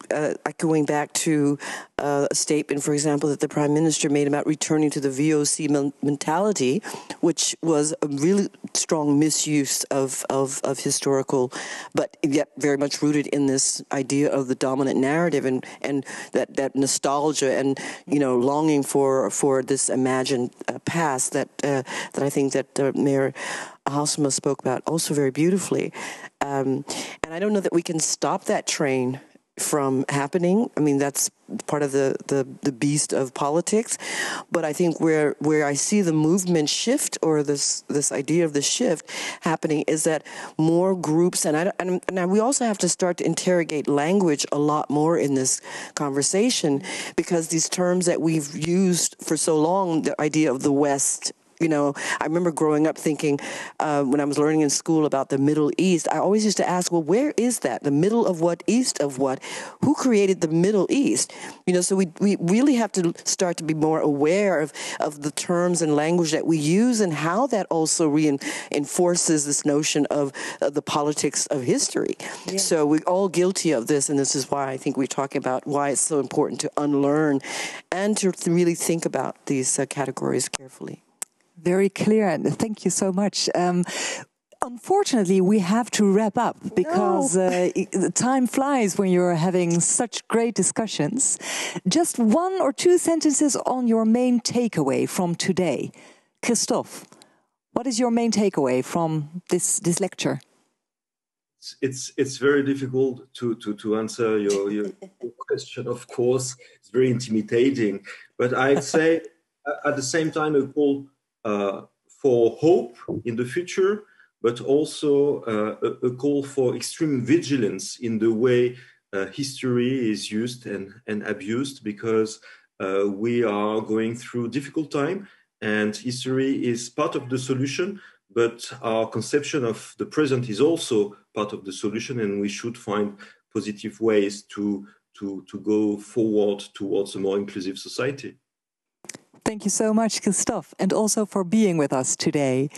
going back to a statement, for example, that the Prime Minister made about returning to the VOC mentality, which was a really strong misuse of historical, but yet very much rooted in this idea of the dominant narrative and that nostalgia and longing for this imagined past that I think that Mayor Halsema spoke about also very beautifully. And I don't know that we can stop that train from happening. I mean, that's part of the beast of politics. But I think where I see the movement shift, or this idea of the shift happening, is that more groups, and we also have to start to interrogate language a lot more in this conversation, because these terms that we've used for so long, the idea of the West. I remember growing up thinking, when I was learning in school about the Middle East, I always used to ask, well, where is that? The middle of what? East of what? Who created the Middle East? So we really have to start to be more aware of the terms and language that we use, and how that also reinforces this notion of the politics of history. Yeah. So we're all guilty of this, and this is why I think we're talking about why it's so important to unlearn and to really think about these categories carefully. Very clear. Thank you so much. Unfortunately, we have to wrap up because the time flies when you're having such great discussions. Just one or two sentences on your main takeaway from today. Christophe, what is your main takeaway from this lecture? It's very difficult to answer your question, of course. It's very intimidating. But I'd say at the same time a call for hope in the future, but also a call for extreme vigilance in the way history is used and abused, because we are going through difficult time, and history is part of the solution, but our conception of the present is also part of the solution, and we should find positive ways to go forward towards a more inclusive society. Thank you so much, Christophe, and also for being with us today.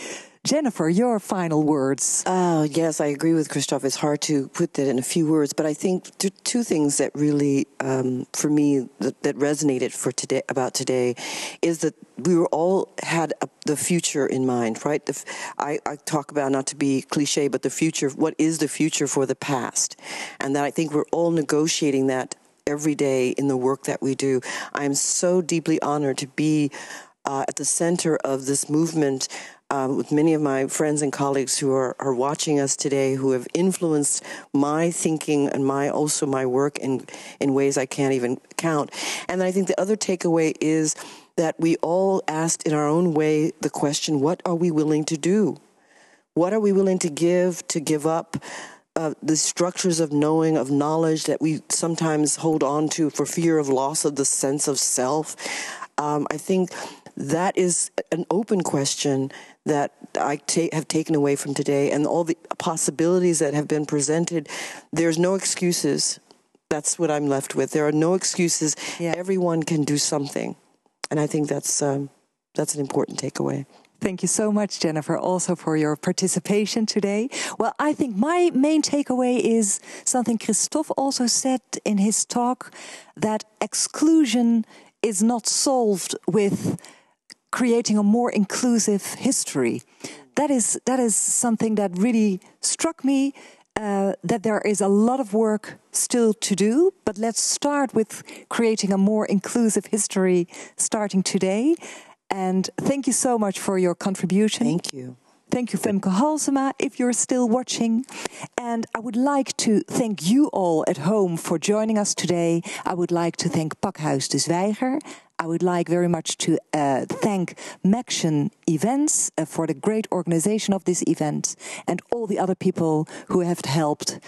Jennifer, your final words. Yes, I agree with Christophe. It's hard to put that in a few words, but I think two things that really, for me, that resonated about today is that we were all had the future in mind, right? I talk about, not to be cliche, but the future. What is the future for the past? And that I think we're all negotiating that every day in the work that we do. I am so deeply honored to be at the center of this movement with many of my friends and colleagues who are watching us today, who have influenced my thinking and also my work in ways I can't even count. And I think the other takeaway is that we all asked in our own way the question, what are we willing to do? What are we willing to give up? The structures of knowing, of knowledge that we sometimes hold on to for fear of loss of the sense of self. I think that is an open question that I have taken away from today, and all the possibilities that have been presented. There's no excuses. That's what I'm left with. There are no excuses. Yeah. Everyone can do something. And I think that's an important takeaway. Thank you so much, Jennifer, also for your participation today. Well, I think my main takeaway is something Christophe also said in his talk, that exclusion is not solved with creating a more inclusive history. That is something that really struck me, that there is a lot of work still to do, but let's start with creating a more inclusive history starting today. And thank you so much for your contribution. Thank you. Thank you, Femke Halsema, if you're still watching. And I would like to thank you all at home for joining us today. I would like to thank Pakhuis de Zwijger. I would like very much to thank Maction Events for the great organization of this event, and all the other people who have helped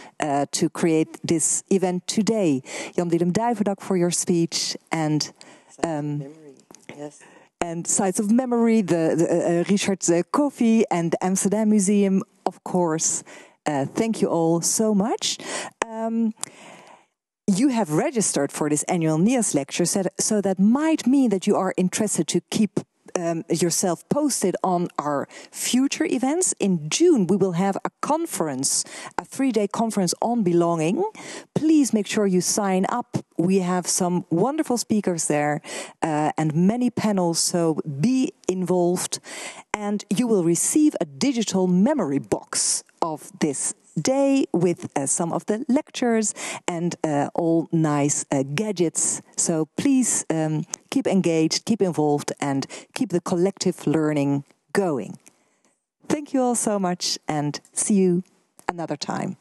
to create this event today. Jan Willem Duivendak for your speech, and yes. And Sites of Memory, the Richard Koffie, and the Amsterdam Museum, of course. Thank you all so much. You have registered for this annual Nias lecture, so that might mean that you are interested to keep yourself posted on our future events. In June, we will have a conference, a 3-day conference on belonging. Please make sure you sign up. We have some wonderful speakers there and many panels, so be involved. And you will receive a digital memory box of this day with some of the lectures and all nice gadgets. So please keep engaged, keep involved, and keep the collective learning going. Thank you all so much, and see you another time.